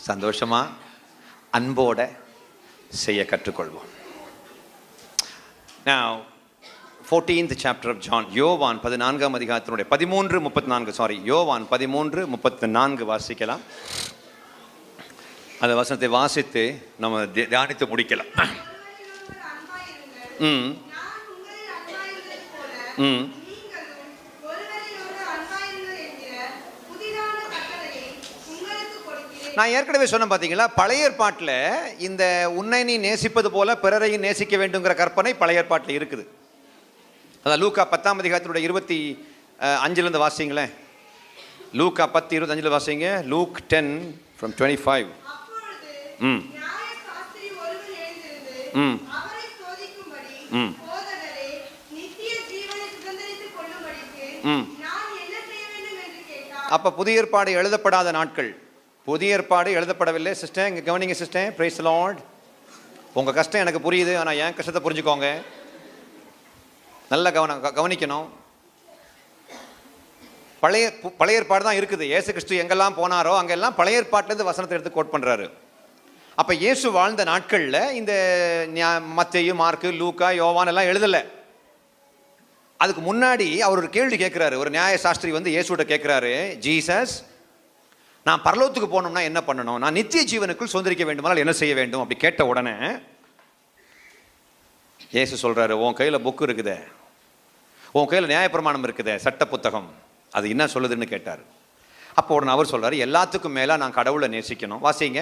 சந்தோஷமா அன்போட செய்ய கற்றுக்கொள்வோம். Now 14th chapter of John, யோவான் 14ஆம் அதிகாரத்தினுடைய 13:34 யோவான் 13:34 வாசிக்கலாம். அந்த வசனத்தை வாசித்து நம்ம தியானித்து முடிக்கலாம். நான் ஏற்கனவே சொன்னேன் பார்த்தீங்களா, பழைய ஏற்பாட்டில் இந்த உன்னை நீ நேசிப்பது போல பிறரையும் நேசிக்க வேண்டுங்கிற கற்பனை பழைய ஏற்பாட்டில் இருக்குது. அதான் லூக்கா 10ஆம் அதிகாரத்தினுடைய 25 வாசிங்களேன். லூக்கா 10:25 வாசிங்க. லூக் 10:25. அப்ப புதிய ஏற்பாடு எழுதப்படாத நாட்கள், புதிய ஏற்பாடு எழுதப்படவில்லை. சிஸ்டர் இங்க கவனிங்க சிஸ்டர், பிரைஸ் தி லார்ட். உங்க கஷ்டம் எனக்கு புரியுது, ஆனா என் கஷ்டத்தை புரிஞ்சுக்கோங்க, நல்ல கவனிக்கணும். பழைய ஏற்பாடு தான் இருக்குது. இயேசு கிறிஸ்து எங்கெல்லாம் போனாரோ அங்கெல்லாம் பழைய ஏற்பாட்டிலேருந்து வசனத்தை எடுத்து கோட் பண்றாரு. அப்ப இயேசு வாழ்ந்த நாட்கள்ல இந்த மத்தேயு, மார்க்கு, லூக்கா, யோவான் எல்லாம் எழுதல. அதுக்கு முன்னாடி அவர் ஒரு கேள்வி கேட்கிறாரு. ஒரு நியாய சாஸ்திரி வந்து இயேசுட்ட கேட்கிறாரு, ஜீசஸ் நான் பரலோகத்துக்கு போகணும்னா என்ன பண்ணணும், நான் நித்திய ஜீவனுக்குள் சுதந்திரிக்க வேண்டுமானால் என்ன செய்ய வேண்டும் அப்படி கேட்ட உடனே இயேசு சொல்றாரு, உன் கையில புக்கு இருக்குதே, உன் கையில நியாயப்பிரமாணம் இருக்குதே, சட்ட புத்தகம், அது என்ன சொல்லுதுன்னு கேட்டார். அப்போ உடனே அவர் சொல்றாரு, எல்லாத்துக்கும் மேல நான் கடவுளை நேசிக்கணும். வாசிங்க.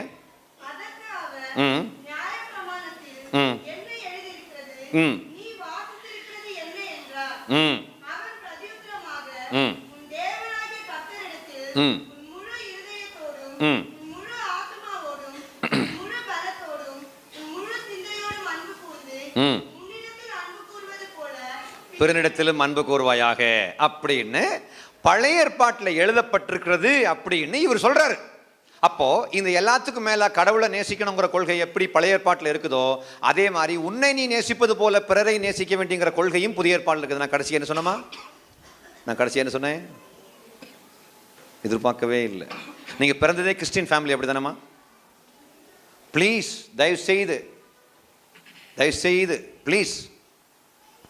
பிறனிடத்திலும் அன்பு கூர்வாயாக அப்படின்னு பழைய ஏற்பாட்டில் எழுதப்பட்டிருக்கிறது அப்படின்னு இவர் சொல்றாரு. அப்போ இந்த எல்லாத்துக்கும் மேல கடவுளை நேசிக்கணுங்கிற கொள்கை எப்படி பழைய ஏற்பாட்டில் இருக்குதோ அதே மாதிரி உன்னை நீ நேசிப்பது போல பிறரை நேசிக்க வேண்டியங்கிற கொள்கையும் புதிய ஏற்பாட்டில் இருக்குது. நான் கடைசி என்ன சொன்னேன்? எதிர்பார்க்கவே இல்லை. நீங்க பிறந்ததே கிறிஸ்டியன் ஃபேமிலி அப்படி தானம்மா? ப்ளீஸ் தயவு செய்து ப்ளீஸ்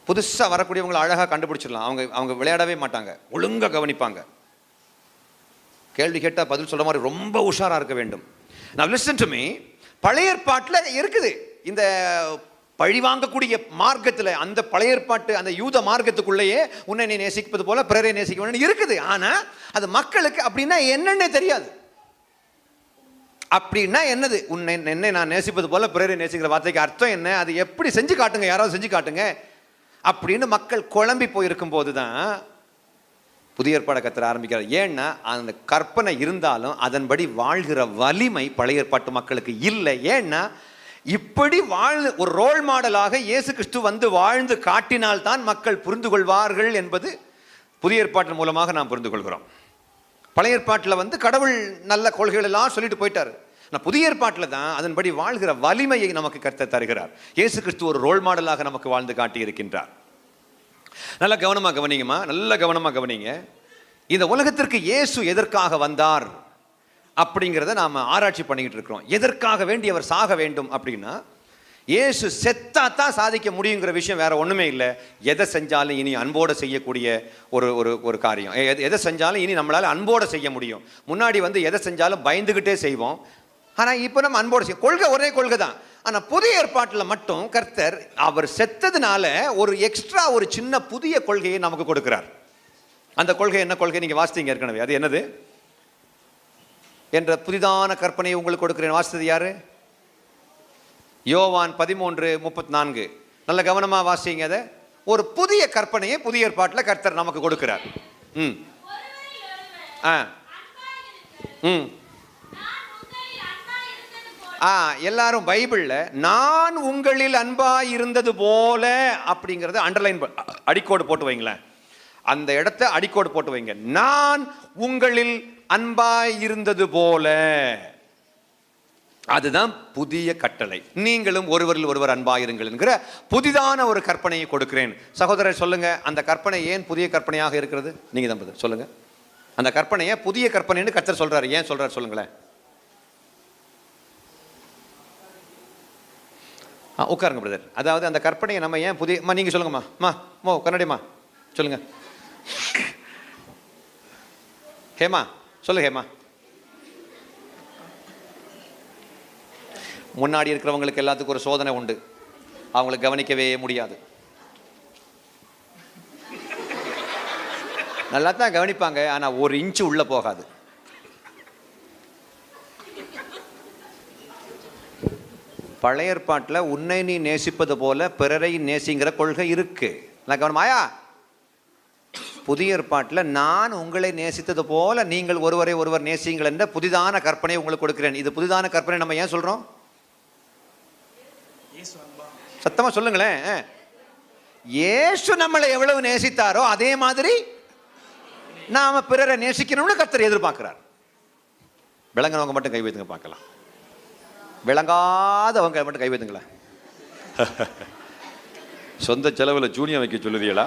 புதுசாக வரக்கூடியவங்களை அழகாக கண்டுபிடிச்சிடலாம். அவங்க விளையாடவே மாட்டாங்க, ஒழுங்காக கவனிப்பாங்க, கேள்வி கேட்டால் பதில் சொல்ற மாதிரி ரொம்ப உஷாராக இருக்க வேண்டும். Now listen to me. பழைய ஏற்பாட்டில் இருக்குது இந்த பழிவாங்கக்கூடிய மார்க்கத்தில், அந்த பழைய ஏற்பாட்டு அந்த யூத மார்க்கத்துக்குள்ளேயே உன்னை நீ நேசிப்பது போல பிறரை நேசிக்க வேண்டும் இருக்குது. ஆனால் அது மக்களுக்கு அப்படின்னா என்னன்னே தெரியாது. அப்படின்னா என்னது, என்னை நான் நேசிப்பது போல பிறரை நேசிக்கிற வார்த்தைக்கு அர்த்தம் என்ன, அது எப்படி செஞ்சு காட்டுங்க, யாராவது செஞ்சு காட்டுங்க அப்படின்னு மக்கள் குழம்பி போயிருக்கும் போது தான் புதிய ஏற்பாடை கத்தர ஆரம்பிக்கிறார். ஏன்னா அந்த கற்பனை இருந்தாலும் அதன்படி வாழ்கிற வலிமை பழைய ஏற்பாட்டு மக்களுக்கு இல்லை. ஏன்னா இப்படி ஒரு ரோல் மாடலாக இயேசு கிறிஸ்து வந்து வாழ்ந்து காட்டினால்தான் மக்கள் புரிந்து கொள்வார்கள் என்பது புதிய ஏற்பாட்டின் மூலமாக நாம் புரிந்து கொள்கிறோம். பழைய ஏற்பாட்டில் வந்து கடவுள் நல்ல கொள்கைகள் எல்லாம் சொல்லிட்டு போயிட்டார். ஆனால் புதிய ஏற்பாட்டில் தான் அதன்படி வாழ்கிற வலிமையை நமக்கு கர்த்தர் தருகிறார். இயேசு கிறிஸ்து ஒரு ரோல் மாடலாக நமக்கு வாழ்ந்து காட்டி இருக்கின்றார். நல்ல கவனமாக கவனிங்கம்மா, நல்ல கவனமாக கவனிங்க. இந்த உலகத்திற்கு இயேசு எதற்காக வந்தார் அப்படிங்கிறத நாம் ஆராய்ச்சி பண்ணிக்கிட்டு இருக்கிறோம். எதற்காக வேண்டி அவர் சாக வேண்டும் அப்படின்னா, இயேசு செத்தா தான் சாதிக்க முடியுங்கிற விஷயம் வேற ஒன்றுமே இல்லை. எதை செஞ்சாலும் இனி அன்போடு செய்யக்கூடிய ஒரு காரியம். எதை செஞ்சாலும் இனி நம்மளால் அன்போடு செய்ய முடியும். முன்னாடி வந்து எதை செஞ்சாலும் பயந்துக்கிட்டே செய்வோம். ஆனால் இப்போ நம்ம அன்போடு செய்ய கொள்கை ஒரே கொள்கை தான். ஆனால் புதிய ஏற்பாட்டில் மட்டும் கர்த்தர் அவர் செத்ததுனால ஒரு எக்ஸ்ட்ரா ஒரு சின்ன புதிய கொள்கையை நமக்கு கொடுக்கிறார். அந்த கொள்கை என்ன கொள்கை? நீங்கள் வாசித்தீங்க ஏற்கனவே. அது என்னது என்ற புதிதான கற்பனையை உங்களுக்கு கொடுக்கிறேன். வாசித்தது யாரு? யோவான் 13:34. நல்ல கவனமாக வாசிங்க. அதை ஒரு புதிய கற்பனையை புதிய ஏற்பாட்டில் கர்த்தர் நமக்கு கொடுக்கிறார். எல்லாரும் பைபிள்ல நான் உங்களில் அன்பாய் இருந்தது போல அப்படிங்கறத அண்டர்லைன் அடிக்கோடு போட்டு வைங்களேன். அந்த இடத்தை அடிக்கோடு போட்டு வைங்க. நான் உங்களில் அன்பாய் இருந்தது போல. அதுதான் புதிய கட்டளை. நீங்களும் ஒருவரில் ஒருவர் அன்பாயிருங்கள் என்கிற புதிதான ஒரு கற்பனையை கொடுக்கிறேன். சகோதரர் சொல்லுங்க, அந்த கற்பனை ஏன் புதிய கற்பனையாக இருக்கிறது? நீங்க தான் பதில் சொல்லுங்க. அந்த கற்பனையை புதிய கற்பனைன்னு கர்த்தர் சொல்றாரு, ஏன் சொல்றாரு சொல்லுங்களேன். உட்காருங்க பிரதர். அதாவது அந்த கற்பனையை நம்ம ஏன் புதிய, நீங்க சொல்லுங்கம்மா. கண்ணாடிம்மா சொல்லுங்க. ஹேமா சொல்லு. ஹேமா, முன்னாடி இருக்கிறவங்களுக்கு எல்லாத்துக்கும் ஒரு சோதனை உண்டு, அவங்களை கவனிக்கவே முடியாது. நல்லா தான் கவனிப்பாங்க, ஆனால் ஒரு இன்ச்சு உள்ள போகாது. பழைய ஏற்பாட்டில் உன்னை நீ நேசிப்பது போல பிறரை நேசிங்கிற கொள்கை இருக்கு. நான் கவனமாயா? புதிய ஏற்பாட்டில் நான் உங்களை நேசித்தது போல நீங்கள் ஒருவரை ஒருவர் நேசிங்கள் என்ற புதிதான கற்பனை உங்களுக்கு கொடுக்கிறேன். இது புதிதான கற்பனை நம்ம ஏன் சொல்றோம்? சத்தமா சொல்லுங்களேன். இயேசு நம்மளை எவ்வளவு நேசித்தாரோ அதே மாதிரி நாம பிறரை நேசிக்கணும்னு கர்த்தர் எதிர்பார்க்கிறார். விளங்குறவங்க மட்டும் கை வைத்துங்க பார்க்கலாம். விளங்காதவங்க மட்டும் கை வைத்துங்களேன். சொந்த செலவில் ஜூனியர் வைக்க சொல்லுறீங்களா?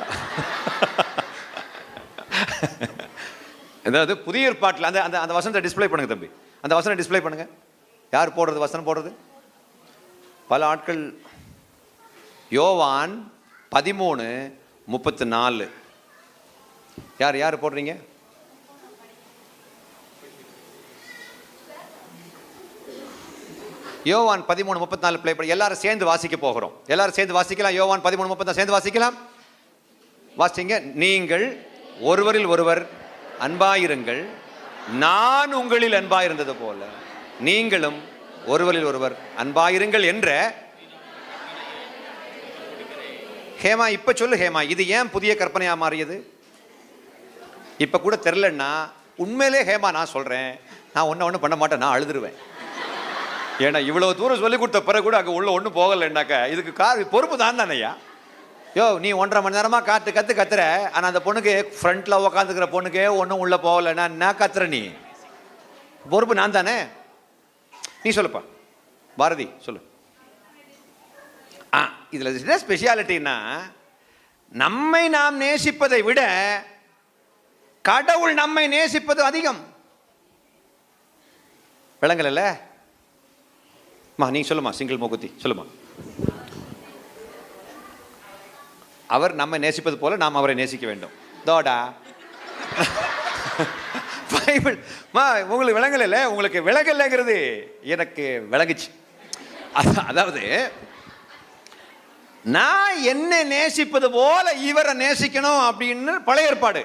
அதாவது புதிய ஏற்பாட்டில் அந்த அந்த வசனத்தை டிஸ்பிளே பண்ணுங்க தம்பி. அந்த வசனம் டிஸ்பிளே பண்ணுங்க. யார் போடுறது வசனம் போடுறது? பல ஆட்கள். யோவான் 13:34. யார் யார் போடுறீங்க? யோவான் 13:34 பிளே பண்ணி எல்லாரும் சேர்ந்து வாசிக்க போகிறோம். எல்லாரும் சேர்ந்து வாசிக்கலாம். யோவான் 13:34 சேர்ந்து வாசிக்கலாம். வாசிங்க. நீங்கள் ஒருவரில் ஒருவர் அன்பாயிருங்கள், நான் உங்களில் அன்பாயிருந்தது போல நீங்களும் ஒருவரில் ஒருவர் அன்பாயிருங்கள் என்ற. ஹேமா இப்ப சொல்லு ஹேமா, இது ஏன் புதிய கற்பனையா மாறியது? இப்ப கூட தெரியலன்னா உண்மையிலே ஹேமா நான் சொல்றேன், நான் ஒன்னும் பண்ண மாட்டேன், நான் அழுதுருவேன். ஏன்னா இவ்வளவு தூரம் சொல்லி கொடுத்த பிறகு கூட அங்கே உள்ள ஒன்றும் போகலைன்னாக்கா இதுக்கு பொறுப்பு தான் தானையா? நீ 1.5 மணி நேரமா கத்துற, ஆனால் அந்த பொண்ணுக்கு ஃப்ரண்ட்ல உக்காந்துக்கிற பொண்ணுக்கே ஒன்றும் உள்ள போகலைன்னா என்ன கத்துற? நீ பொறுப்பு நான் தானே. நீ சொல்லுப்பா பாரதி சொல்லு. இதுல என்ன ஸ்பெஷாலிட்டின்னா, நம்மை நாம் நேசிப்பதை விட கடவுள் நம்மை நேசிப்பது அதிகம். விளங்கல? நீ சொல்லுமா, சிங்கிள் மூக்குத்தி சொல்லுமா. அவர் நம்மை நேசிப்பது போல நாம் அவரை நேசிக்க வேண்டும். தோடா பைபிள் உங்களுக்கு விளங்கல, உங்களுக்கு விளங்கலைங்கிறது எனக்கு விளங்குச்சு. அதாவது நான் என்ன நேசிப்பது போல இவரை நேசிக்கணும் அப்படின்னு பழைய ஏற்பாடு.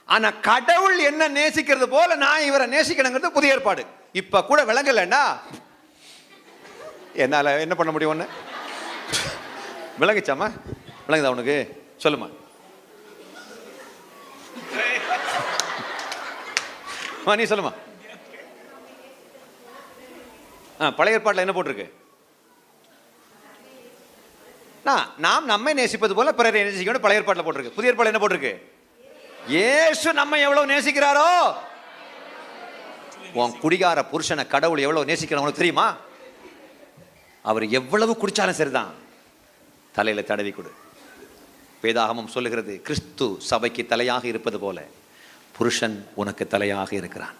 ஆனா கடவுள் என்ன நேசிக்கிறது போல நான் இவரை நேசிக்கணுங்கிறது புதிய ஏற்பாடு. இப்ப கூட விளங்கலன்னா என்னால என்ன பண்ண முடியும்? ஒண்ணு விளங்குச்சாமா? விளங்குதா உனக்கு? சொல்லுமா. நீ சொல்லுமா. பழைய ஏற்பாட்டில் என்ன போட்டிருக்கு? நாம் நம்மை நேசிப்பது போல பிறரை நேசிக்கணும் பழைய ஏற்பாட்டில் போட்டிருக்கு. புதிய ஏற்பாட்டில் என்ன போட்டிருக்கு? இயேசு நம்ம எவ்வளவு நேசிக்கிறாரோ. உன் குடிகார புருஷனை கடவுள் எவ்வளவு நேசிக்கிறார் உனக்கு தெரியுமா? அவர் எவ்வளவு குடிச்சாலும் சரிதான், தலையில தடவி கொடு. வேதாகமம் சொல்லுகிறது, கிறிஸ்து சபைக்கு தலையாக இருப்பது போல புருஷன் உனக்கு தலையாக இருக்கிறான்.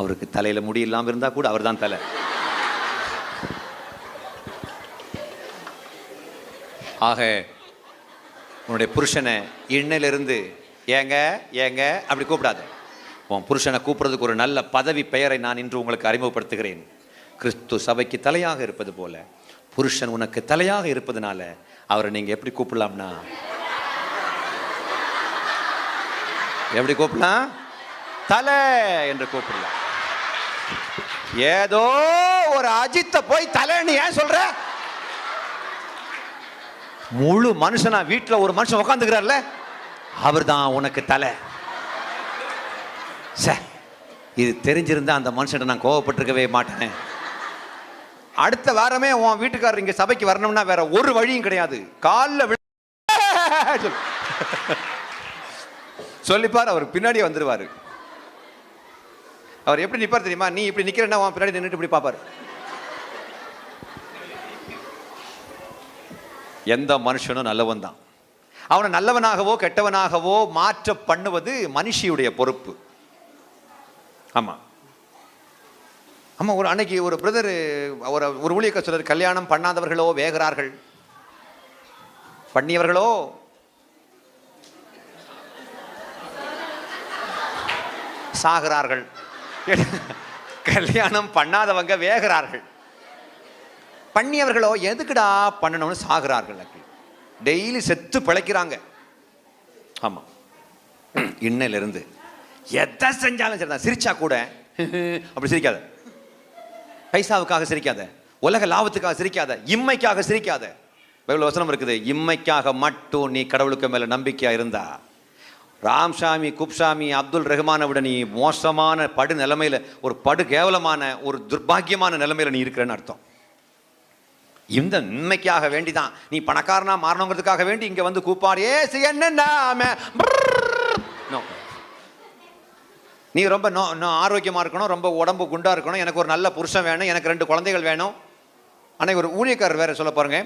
அவருக்கு தலையில முடி இல்லாமல் இருந்தா கூட அவர் தான் தலை. ஆக உன்னுடைய புருஷனை இன்னிலிருந்து ஏங்க ஏங்க அப்படி கூப்பிடாத. உன் புருஷனை கூப்பிடுறதுக்கு ஒரு நல்ல பதவி பெயரை நான் இன்று உங்களுக்கு அறிமுகப்படுத்துகிறேன். கிறிஸ்து சபைக்கு தலையாக இருப்பது போல புருஷன் உனக்கு தலையாக இருப்பதனால அவரை நீங்க எப்படி கூப்பிடலாம்னா, எப்படி கூப்பிடலாம்? தலை என்று கூப்பிடலாம். ஏதோ ஒரு அஜித்தை போய் தலைன்னு ஏன் சொல்ற? முழு மனுஷனா வீட்டுல ஒரு மனுஷன் உட்காந்துக்கிறார்ல, அவர் தான் உனக்கு தலை. இது தெரிஞ்சிருந்தா அந்த மனுஷன் நான் கோவப்பட்டிருக்கவே மாட்டேன். அடுத்த வாரமே உன் வீட்டுக்காரர் இங்க சபைக்கு வரணும்னா வேற ஒரு வழியும் கிடையாது. காலில் சொல்லிப்பார், அவர் பின்னாடியே வந்துருவாரு. அவர் எப்படி நிப்பார் தெரியுமா? நீ இப்படி நிக்கிறேன்னா உன் பின்னாடி நின்றுட்டு இப்படி பாப்பாரு. எந்த மனுஷனும் நல்லவன் தான். அவனை நல்லவனாகவோ கெட்டவனாகவோ மாற்ற பண்ணுவது மனுஷியுடைய பொறுப்பு. ஆமா ஆமா. ஒரு அன்னைக்கு ஒரு பிரதர் ஒரு ஊழியக்காரர் சொல்றாரு, கல்யாணம் பண்ணாதவர்களோ வேகிறார்கள், பண்ணியவர்களோ சாகிறார்கள். கல்யாணம் பண்ணாதவங்க வேகிறார்கள், பண்ணியவர்களோ எதுக்குடா பண்ணணும்னு சாகிறார்கள். டெய்லி செத்து பிழைக்கிறாங்க. ஆமா. இன்னையிலிருந்து எதை செஞ்சாலும் சரிதான், சிரிச்சா கூட அப்படி சிரிக்காத, பைசாவுக்காக சிரிக்காத, உலக லாபத்துக்காக சிரிக்காத, இம்மைக்காக சிரிக்காத. பைபிள் வசனம் இருக்குது, இம்மைக்காக மட்டும் நீ கடவுளுக்கு மேல நம்பிக்கையா இருந்தா ராம்சாமி குப்சாமி அப்துல் ரஹ்மானை விட நீ மோசமான படு நிலைமையில, ஒரு படு கேவலமான ஒரு துர்பாக்கியமான நிலைமையில நீ இருக்கிறன்னு அர்த்தம். இந்த நன்மைக்காக வேண்டிதான் நீ பணக்காரனா மாறணுங்கிறதுக்காக வேண்டி இங்க வந்து கூப்பாடு என்ன நீ ரொம்ப ஆரோக்கியமா இருக்கணும், ரொம்ப உடம்பு குண்டா இருக்கணும், எனக்கு ஒரு நல்ல புருஷன் வேணும், எனக்கு 2 குழந்தைகள் வேணும். ஆனால் ஒரு ஊழியக்காரர் வேற சொல்ல பாருங்க,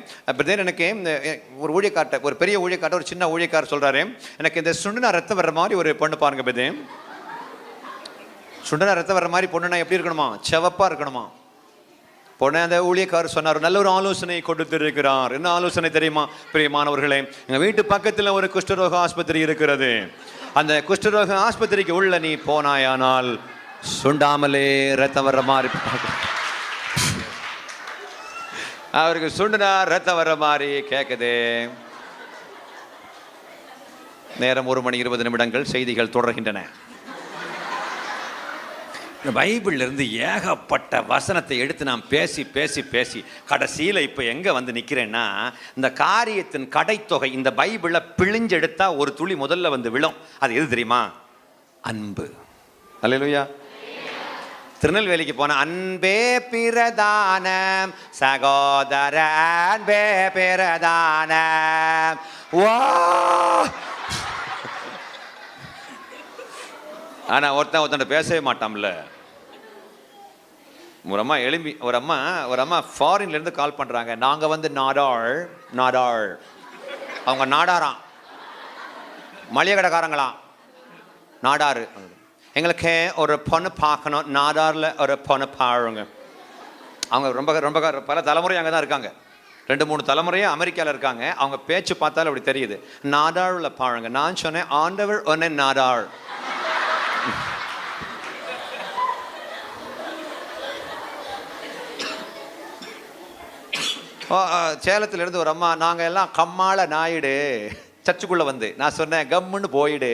எனக்கு ஒரு ஊழியக்கார்ட்ட, ஒரு பெரிய ஊழியக்கார்ட்ட ஒரு சின்ன ஊழியக்காரர் சொல்றாரு, எனக்கு இந்த சுண்டுனா ரத்தம் வர்ற மாதிரி ஒரு பொண்ணு பாருங்க பெதே. சுண்டுனா ரத்தம் வர்ற மாதிரி பொண்ணுனா எப்படி இருக்கணுமா? செவப்பா இருக்கணுமா பொண்ணு. அந்த ஊழியக்காரர் சொன்னார், நல்ல ஒரு ஆலோசனை கொடுத்திருக்கிறார். என்ன ஆலோசனை தெரியுமா பிரியமானவர்களே? எங்க வீட்டு பக்கத்தில் ஒரு குஷ்டரோக ஆஸ்பத்திரி இருக்கிறது. அந்த குஷ்டரோக ஆஸ்பத்திரிக்கு உள்ள நீ போனாயானால் சுண்டாமலே ரத்தம் வர்ற மாதிரி அவருக்கு சுண்டுனா ரத்தம் வர்ற மாதிரி கேட்குது. நேரம் 1:20 செய்திகள் தொடர்கின்றன. இந்த பைபிள்ல இருந்து ஏகப்பட்ட வசனத்தை எடுத்து நான் பேசி பேசி பேசி கடைசியில் இப்போ எங்கே வந்து நிற்கிறேன்னா, இந்த காரியத்தின் கடைத்தொகை இந்த பைபிளை பிழிஞ்செடுத்தா ஒரு துளி முதல்ல வந்து விழும். அது எது தெரியுமா? அன்பு. அல்லேலூயா. திருநெல்வேலிக்கு போன அன்பே பிரதானம், சகோதர அன்பே பிரதானம். வா ஆனா ஒருத்தன் பேசவே மாட்டான்ல. ஒரு அம்மா ஃபாரின்ல இருந்து கால் பண்றாங்க. நாங்க வந்து நாடாள் அவங்க நாடாராம், மளிகை கடைக்காரங்களாம், நாடாரு. எங்களுக்கு ஒரு பொண்ணு பார்க்கணும், நாடார்ல ஒரு பொண்ணு பாருங்க. அவங்க ரொம்ப ரொம்ப பல தலைமுறை அங்கே தான் இருக்காங்க, 2-3 தலைமுறையே அமெரிக்காவில் இருக்காங்க. அவங்க பேச்சு பார்த்தாலும் அப்படி தெரியுது. நாடாளுல பாருங்க. நான் சொன்னேன், ஆண்டவர் ஒன்னே நாடாள். சேலத்துல இருந்து ஒரு அம்மா, நாங்க எல்லாம் கம்மாள நாயுடு, சர்ச்சுக்குள்ள வந்து நான் சொன்னேன், கம்முன்னு போயிடு.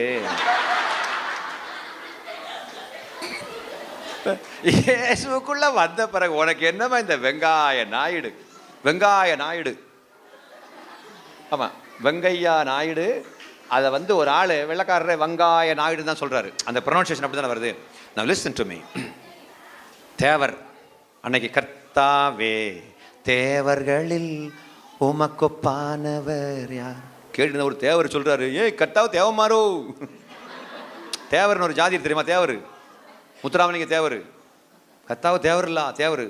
இயேசுக்குள்ள வந்த பிறகு உனக்கு என்னமா இந்த வெங்காய நாயுடு? ஆமா, வெங்கையா நாயுடு. அதை வந்து ஒரு ஆள் வெள்ளக்காரரை வெங்காய நாயுடு தான் சொல்றாரு. அந்த ப்ரொனவுன்சியேஷன் அப்படி தானே வருது. நான் லிசன் டு மீ. தேவர் அன்னைக்கு, கர்த்தாவே தேவர்களில் உமக்கொப்பானவர் யார் கேட்டு ஒரு தேவர் சொல்றாரு, கர்த்தாவ தேவமாரோ. தேவர்னு ஒரு ஜாதி தெரியுமா? தேவர் முத்துராமலிங்க தேவர். கர்த்தாவ தேவர் இல்ல, தேவர்.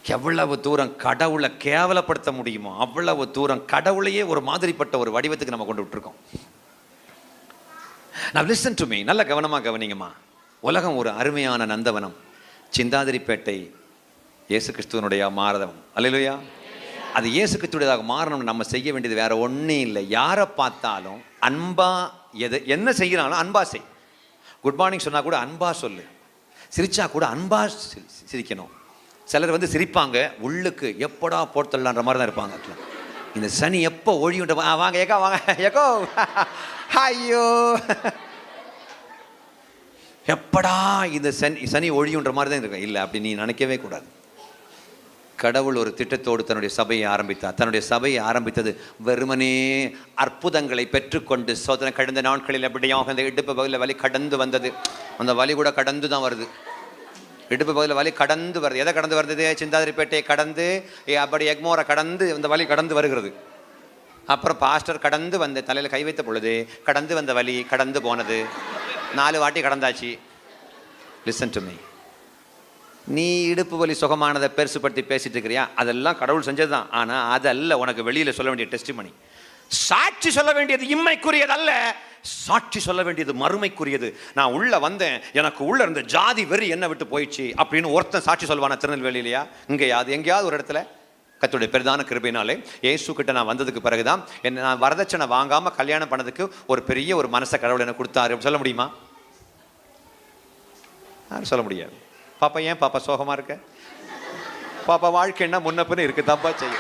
எவ்வளவு தூரம் கடவுளை கேவலப்படுத்த முடியுமோ அவ்வளவு தூரம் கடவுளையே ஒரு மாதிரிப்பட்ட ஒரு வடிவத்துக்கு நம்ம கொண்டு விட்டுருக்கோம். நான் லிசன் டு மீ, நல்ல கவனமா கவனிங்கம்மா. உலகம் ஒரு அருமையான நந்தவனம். சிந்தாதிரிப்பேட்டை இயேசு கிறிஸ்துவனுடைய மாரதம். அல்லேலூயா. அது இயேசு கிறிஸ்துவதாக மாறணும்னு நம்ம செய்ய வேண்டியது வேற ஒன்றும் இல்லை. யாரை பார்த்தாலும் அன்பா, என்ன செய்யறாலும் அன்பா செய். குட் மார்னிங் சொன்னா கூட அன்பா சொல்லு, சிரிச்சா கூட அன்பா சிரிக்கணும். சிலர் வந்து சிரிப்பாங்க, உள்ளுக்கு எப்படா போட்டலான்ற மாதிரி தான் இருப்பாங்க. இந்த சனி எப்போ ஒழியுன்ற, வாங்க ஏக்கா வாங்க ஏக்கோ, ஐயோ எப்படா இந்த சனி ஒழியுன்ற மாதிரி தான் இருக்கும். இல்லை, அப்படி நீ நினைக்கவே கூடாது. கடவுள் ஒரு திட்டத்தோடு தன்னுடைய சபையை ஆரம்பித்தார். தன்னுடைய சபையை ஆரம்பித்தது வெறுமனே அற்புதங்களை பெற்றுக்கொண்டு சோதனை. கடந்த நாட்களில் எப்படியாக அந்த இடுப்பு பகுதியில் வலி கடந்து வந்தது. அந்த வலி கூட கடந்து தான் வருது. இடுப்பு பகுதியில் வலி கடந்து வருது. எதை கடந்து வருது? சிந்தாதிரிப்பேட்டையை கடந்து, அப்படி எக்மோரை கடந்து அந்த வலி கடந்து வருகிறது. அப்புறம் பாஸ்டர் கடந்து வந்து தலையில் கை வைத்த பொழுது கடந்து வந்த வலி கடந்து போனது. 4 வாட்டி கடந்தாச்சு. Listen to me. நீ இடுப்பு வலி சுகமானதை பெருசுப்படுத்தி பேசிட்டு இருக்கிறியா? அதெல்லாம் கடவுள் செஞ்சது தான். ஆனால் அதல்ல உனக்கு வெளியில் சொல்ல வேண்டிய டெஸ்டிமனி. சாட்சி சொல்ல வேண்டியது இம்மைக்குரியது அல்ல, சாட்சி சொல்ல வேண்டியது மறுமைக்குரியது. நான் உள்ள வந்தேன், எனக்கு உள்ள இருந்த ஜாதி வெறி என்ன விட்டு போயிடுச்சு அப்படின்னு ஒருத்தன் சாட்சி சொல்வானா திருநெல்வேலியிலையா? இங்கேயாவது எங்கேயாவது ஒரு இடத்துல? கர்த்தருடைய பெரிதான கிருபையினாலே இயேசு கிட்ட நான் வந்ததுக்கு பிறகுதான் என்ன நான் வரதட்சணை வாங்காம கல்யாணம் பண்ணதுக்கு ஒரு பெரிய ஒரு மனசை கடவுள் எனக்கு கொடுத்தாரு. சொல்ல முடியுமா? சொல்ல முடியாது. பாப்பா ஏன் பாப்பா சோகமா இருக்க? பாப்பா வாழ்க்கைன்னா முன்ன பின்ன இருக்கு, தப்பா செய்ய.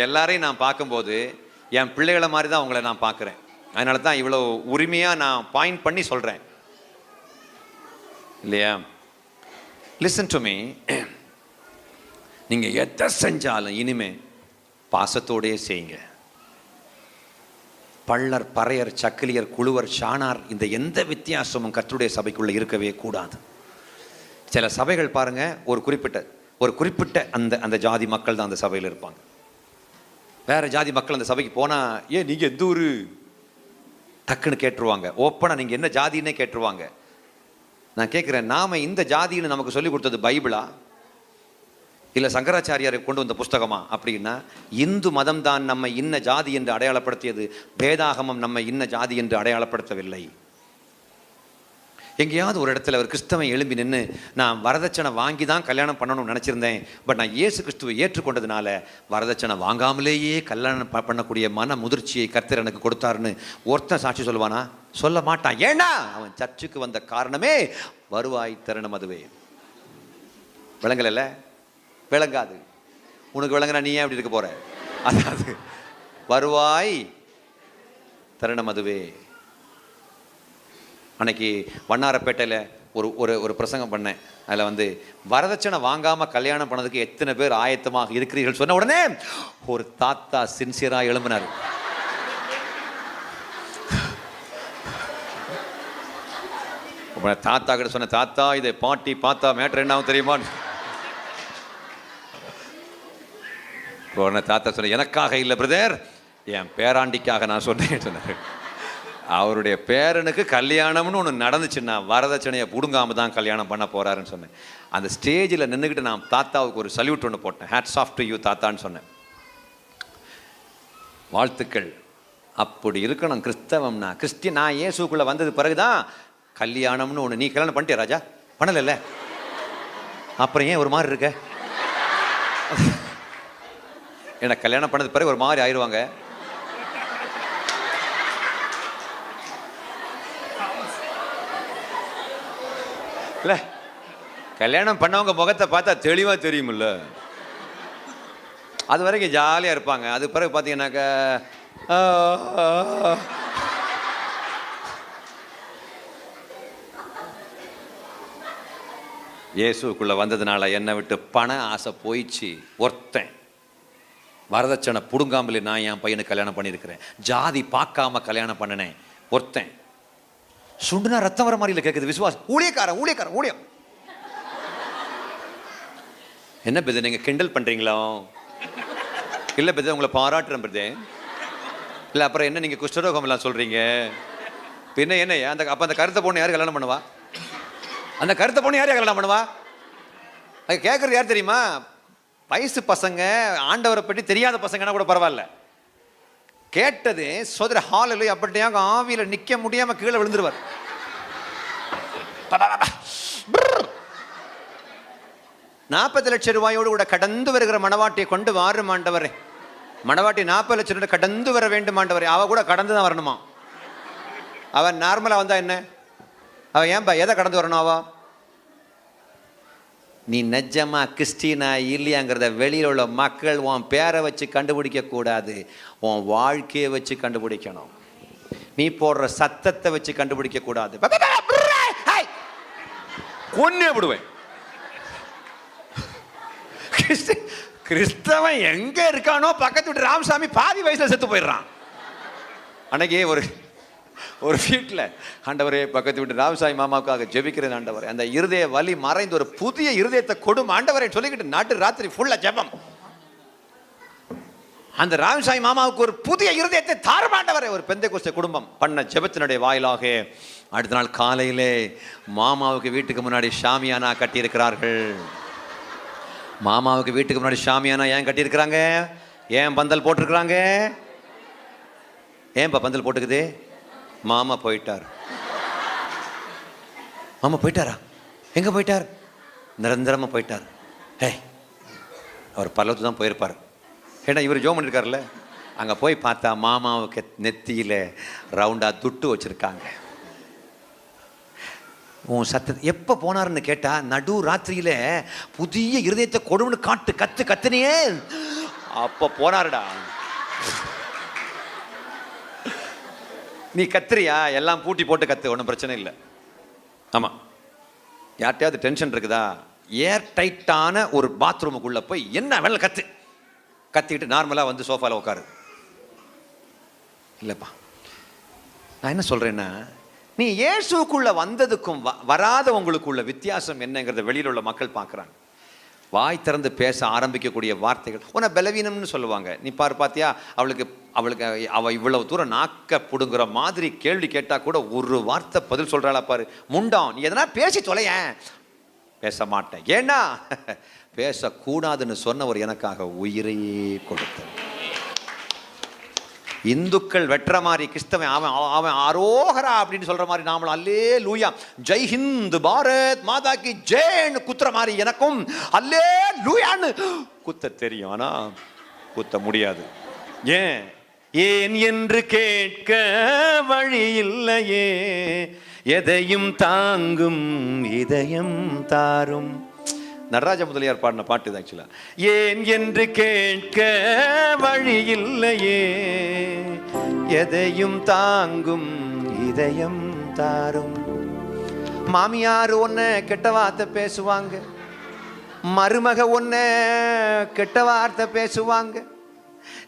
எல்லாரையும் நான் பார்க்கும்போது என் பிள்ளைகளை மாதிரி தான் அவங்கள நான் பார்க்குறேன். அதனால தான் இவ்வளோ உரிமையாக நான் பாயிண்ட் பண்ணி சொல்கிறேன் இல்லையா? Listen to me. நீங்கள் எதை செஞ்சாலும் இனிமே பாசத்தோடே செய்யுங்க. பள்ளர், பறையர், சக்கிலியர், குழுவர், சாணார், இந்த எந்த வித்தியாசமும் கர்த்தருடைய சபைக்குள்ளே இருக்கவே கூடாது. சில சபைகள் பாருங்க, ஒரு குறிப்பிட்ட அந்த ஜாதி மக்கள் தான் அந்த சபையில் இருப்பாங்க. வேற ஜாதி மக்கள் அந்த சபைக்கு போனால், ஏன் நீங்கள் எந்த ஊரு டக்குன்னு கேட்டுருவாங்க. ஓப்பனாக நீங்கள் என்ன ஜாதின்னே கேட்டுருவாங்க. நான் கேட்குறேன், நாம இந்த ஜாதின்னு நமக்கு சொல்லி கொடுத்தது பைபிளா இல்லை சங்கராச்சாரியாரை கொண்டு வந்த புஸ்தகமா? அப்படின்னா இந்து மதம் தான் நம்ம இன்ன ஜாதி என்று அடையாளப்படுத்தியது, வேதாகமம் நம்ம இன்ன ஜாதி என்று அடையாளப்படுத்தவில்லை. எங்கேயாவது ஒரு இடத்துல ஒரு கிறிஸ்தவன் எழும்பி நின்று, நான் வரதட்சணை வாங்கி தான் கல்யாணம் பண்ணணும்னு நினச்சிருந்தேன், பட் நான் இயேசு கிறிஸ்துவை ஏற்றுக்கொண்டதுனால வரதட்சணை வாங்காமலேயே கல்யாணம் பண்ணக்கூடிய மன முதிர்ச்சியை கர்த்தர் எனக்கு கொடுத்தாருன்னு ஒருத்தன் சாட்சி சொல்லுவானா? சொல்ல மாட்டான். ஏன்னா அவன் சர்ச்சுக்கு வந்த காரணமே வருவாய் தருணம் அதுவே. விளங்கல? விளங்காது. உனக்கு விளங்குனா நீ ஏன் அப்படி இருக்க போற? அதாவது வருவாய் தருணம் அதுவே. அன்னைக்கு வண்ணாரப்பேட்டையில் ஒரு பிரசங்கம் பண்ணேன். அதில் வரதட்சணை வாங்காமல் கல்யாணம் பண்ணதுக்கு எத்தனை பேர் ஆயத்தமாக இருக்கிறீர்கள் சொன்ன உடனே ஒரு தாத்தா சின்சியராக எழும்பினார். தாத்தா கிட்ட சொன்ன, தாத்தா இதை பாட்டி பார்த்தா மேட்ரு என்ன ஆகும் தெரியுமா? உடனே தாத்தா சொன்ன, எனக்காக இல்லை பிரதர், என் பேராண்டிக்காக நான் சொன்னேன் சொன்னார். அவருடைய பேரனுக்கு கல்யாணம்னு ஒன்று நடந்துச்சுன்னா வரதட்சணையை பிடுங்காம தான் கல்யாணம் பண்ண போறாருன்னு சொன்னேன். அந்த ஸ்டேஜில் நின்றுக்கிட்டு நான் தாத்தாவுக்கு ஒரு சல்யூட் ஒன்று போட்டேன். ஹேட்ஸ் ஆஃப் டு யூ தாத்தான்னு சொன்னேன். வாழ்த்துக்கள். அப்படி இருக்கணும் கிறிஸ்தவம்னா. கிறிஸ்டியன் நான் இயேசுக்குள்ளே வந்தது பிறகுதான் கல்யாணம்னு ஒன்று. நீ கல்யாணம் பண்ணிட்டியா ராஜா? பண்ணல. அப்புறம் ஏன் ஒரு மாதிரி இருக்க? எனக்கு கல்யாணம் பண்ணது பிறகு ஒரு மாதிரி ஆயிடுவாங்க. இல்லை, கல்யாணம் பண்ணவங்க முகத்தை பார்த்தா தெளிவாக தெரியுமில்ல. அது வரைக்கும் ஜாலியாக இருப்பாங்க. அது பிறகு பார்த்தீங்கன்னாக்கா இயேசுக்குள்ளே வந்ததுனால என்னை விட்டு பண ஆசை போயிடுச்சு. ஒருத்தன் வரதட்சணை பிடுங்காமலே நான் என் பையனுக்கு கல்யாணம் பண்ணியிருக்கிறேன். ஜாதி பார்க்காம கல்யாணம் பண்ணினேன். ஒருத்தன் சுண்டுனா ரத்தம் வர மாதிரி இல்லை கேட்குது. விசுவாசம். ஊழியம் என்ன பெது நீங்கள் கிண்டல் பண்ணுறீங்களோ? இல்லை பெது உங்களை பாராட்டுறேன் பெது. இல்லை அப்புறம் என்ன நீங்கள் குஷ்டரோகம் எல்லாம் சொல்கிறீங்க? பின்ன என்ன அப்போ அந்த கருத்தை பொண்ணு யார் கல்யாணம் பண்ணுவா? அந்த கருத்தை பொண்ணு யார் கல்யாணம் பண்ணுவா? அது கேட்குறது யார் தெரியுமா? வயசு பசங்க, ஆண்டவரை பற்றி தெரியாத பசங்கன்னா கூட பரவாயில்ல. கேட்டது சோதர ஹாலில் அப்படியாக ஆவியில் நிற்க முடியாமல் கீழே விழுந்துருவார். 40 லட்சம் ரூபாயோடு கூட கடந்து வருகிற மணவாட்டியை கொண்டு வாரும் ஆண்டவரே. மணவாட்டி 40 லட்சம் ரூபாய் கடந்து வர வேண்டும் ஆண்டவரே. அவ கூட கடந்து தான் வரணுமா? அவன் நார்மலாக வந்தா என்ன? அவன் ஏன்பா எதை கடந்து வரணும்? அவ நீ நெஜமா கிறிஸ்டினா இல்லையாங்கிறத வெளியில் உள்ள மக்கள் உன் பேரை வச்சு கண்டுபிடிக்க கூடாது, உன் வாழ்க்கையை வச்சு கண்டுபிடிக்கணும். நீ போடுற சத்தத்தை வச்சு கண்டுபிடிக்க கூடாது. கொன்னே விடுவேன். கிறிஸ்தவன் எங்க இருக்கானோ பக்கத்து வீட்டு ராமசாமி பாதி வயசுல செத்து போயிடுறான். அன்னைக்கு ஒரு வீட்டில் ஆண்டவரே பக்கத்து வீட்டு ராமசாமி மாமாவுக்காக ஜெபிக்கிறேன் ஆண்டவரே, அந்த இருதய வலி மறைந்து ஒரு புதிய இருதயத்தை கொடும் ஆண்டவரே சொல்லிக்கிட்டு நாட்டு ராத்திரி ஃபுல்லா ஜெபம். அந்த ராமசாமி மாமாவுக்கு ஒரு புதிய இருதயத்தை தாரமாண்டவரை ஒரு பெந்தைக்கோஸ்தே குடும்பம் பண்ண ஜெபத்தினுடைய வாயிலாக அடுத்த நாள் காலையிலே மாமாவுக்கு வீட்டுக்கு முன்னாடி ஷாமியானா கட்டியிருக்கிறார்கள். மாமாவுக்கு வீட்டுக்கு முன்னாடி ஷாமியானா ஏன் கட்டியிருக்கிறாங்க? ஏன் பந்தல் போட்டிருக்கிறாங்க? ஏன்பா பந்தல் போட்டுக்குது? மாமா போயிட்டார். மாமா போயிட்டாரா? எங்க போயிட்டார்? நிரந்தரமா போயிட்டார். அவர் பல்லவத்து தான் போயிருப்பார். ஏன்னா இவர் ஜோம் பண்ணியிருக்காருல்ல. அங்கே போய் பார்த்தா மாமாவுக்கு நெத்தியில் ரவுண்டாக துட்டு வச்சுருக்காங்க. உன் சத்தத்தை எப்போ போனாருன்னு கேட்டால் நடு ராத்திரியில் புதிய இருதயத்தை கொடுன்னு கத்துனியே அப்போ போனாருடா. நீ கத்துறியா? எல்லாம் பூட்டி போட்டு கத்து, ஒன்றும் பிரச்சனை இல்லை. ஆமாம், யார்கிட்டயாவது டென்ஷன் இருக்குதா? ஏர் டைட்டான ஒரு பாத்ரூமுக்குள்ளே போய் என்ன வேலை கத்திக்கிட்டு நார்மலாக வந்து சோஃபாவில் உட்காரு. இல்லைப்பா, நான் என்ன சொல்கிறேன்னா, நீ இயேசுக்குள்ளே வந்ததுக்கும் வராதவங்களுக்குள்ள வித்தியாசம் என்னங்கிறத வெளியில் உள்ள மக்கள் பார்க்குறாங்க. வாய் திறந்து பேச ஆரம்பிக்கக்கூடிய வார்த்தைகள் உன்னை பலவீனம்னு சொல்லுவாங்க. நீ பார்த்தியா, அவள் இவ்வளவு தூரம் நாக்க புடுங்குற மாதிரி கேள்வி கேட்டால் கூட ஒரு வார்த்தை பதில் சொல்கிறாளா பாரு. முண்டம், நீ எதனா பேசி தொலையேன். பேச மாட்டேன். ஏன்னா பேசக்கூடாதுன்னு சொன்னவர் எனக்காக உயிரையே கொடுத்தார். இந்துக்கள் வெற்ற மாதிரி கிறிஸ்தவன் அவன் ஆரோகரா அப்படின்னு சொல்ற மாதிரி நாமளும் அல்லே லூயா ஜெய் ஹிந்த் பாரத் மாதா கி ஜெய்னு குத்துற மாதிரி எனக்கும் அல்லே லூயான்னு குத்த தெரியும். ஆனா குத்த முடியாது. ஏன் என்று கேட்க வழி இல்லையே, எதையும் தாங்கும் இதயம் தாரும். நடராஜ முதலியார் பாடின பாட்டு இது ஆக்சுவலா. ஏன் என்று கேட்க வழி இல்லையே, எதையும் தாங்கும் இதயம் தாரும். மாமியார் ஒன்ன கெட்ட வார்த்தை பேசுவாங்க, மருமக ஒன்ன கெட்ட வார்த்தை பேசுவாங்க.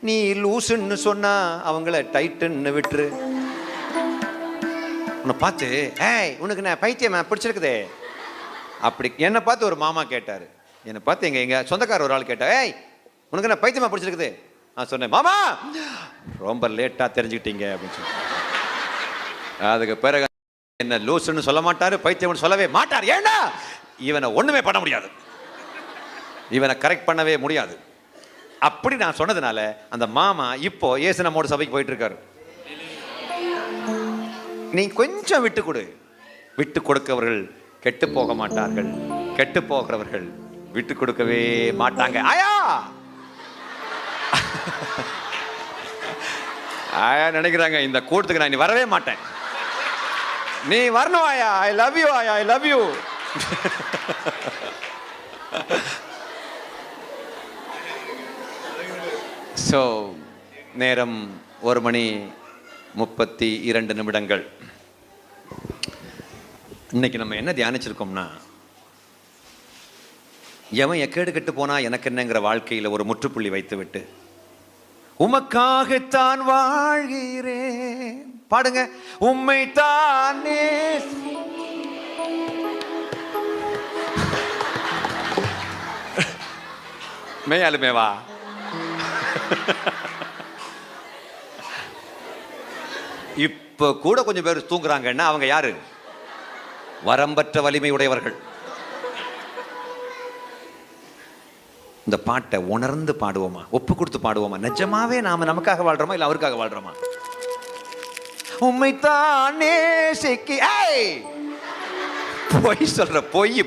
நீ லூசுன்னு சொன்னா அவங்கள டைட்டுன்னு விட்டுரு. உன்னை பார்த்து உனக்கு நான் பைத்தியம் பிடிச்சிருக்குதே அப்படி என்னை பார்த்து ஒரு மாமா கேட்டார். என்னை பார்த்து எங்க சொந்தக்கார ஒரு ஆள் கேட்டா, உனக்கு என்ன பைத்தியமா பிடிச்சிருக்குது? நான் சொன்னேன், மாமா ரொம்ப லேட்டா தெரிஞ்சுக்கிட்டீங்க அப்படின்னு சொல்லி. அதுக்கு பிறகு என்ன லூசுன்னு சொல்ல மாட்டாரு, பைத்தியம்னு சொல்லவே மாட்டார். ஏன்னா இவனை ஒண்ணுமே பண்ண முடியாது, இவனை கரெக்ட் பண்ணவே முடியாது. அப்படி நான் சொன்னதுனால அந்த மாமா இப்போ இயேசு நம்மோட சபைக்கு போயிட்டு இருக்காரு. நீ கொஞ்சம் விட்டு கொடு. விட்டு கொடுக்கவர்கள் கெட்டு போக மாட்டார்கள், கெட்டு போகிறவர்கள் விட்டு கொடுக்கவே மாட்டாங்க. ஆயா ஆயா நினைக்கிறாங்க இந்த கூட்டத்துக்கு நான் நீ வரவே மாட்டேன். நீ வரணும் ஆயா. ஐ லவ் யூ ஆயா, ஐ லவ் யூ. ஸோ நேரம் 1:32. இன்னைக்கு நம்ம என்ன தியானிச்சிருக்கோம்னா, எவன் எக்கேடு கெட்டு போனா எனக்கு என்னங்கிற வாழ்க்கையில ஒரு முற்றுப்புள்ளி வைத்து விட்டு உமக்காகத்தான் வாழ்கிறேன். பாடுங்க, உம்மை தானே மேயாலுமேவா. இப்ப கூட கொஞ்சம் பேர் தூங்குறாங்கன்னா அவங்க யாரு? வரம்பற்ற வலிமை உடையவர்கள். இந்த பாட்டை உணர்ந்து பாடுவோமா? ஒப்பு கொடுத்து பாடுவோமா? நிஜமாவே நாம நமக்காக வாழ்றோமா இல்ல அவருக்காக வாழ்றோமா? உம்மைத்தானே சிக்கி பொய் சொல்ற, பொய்.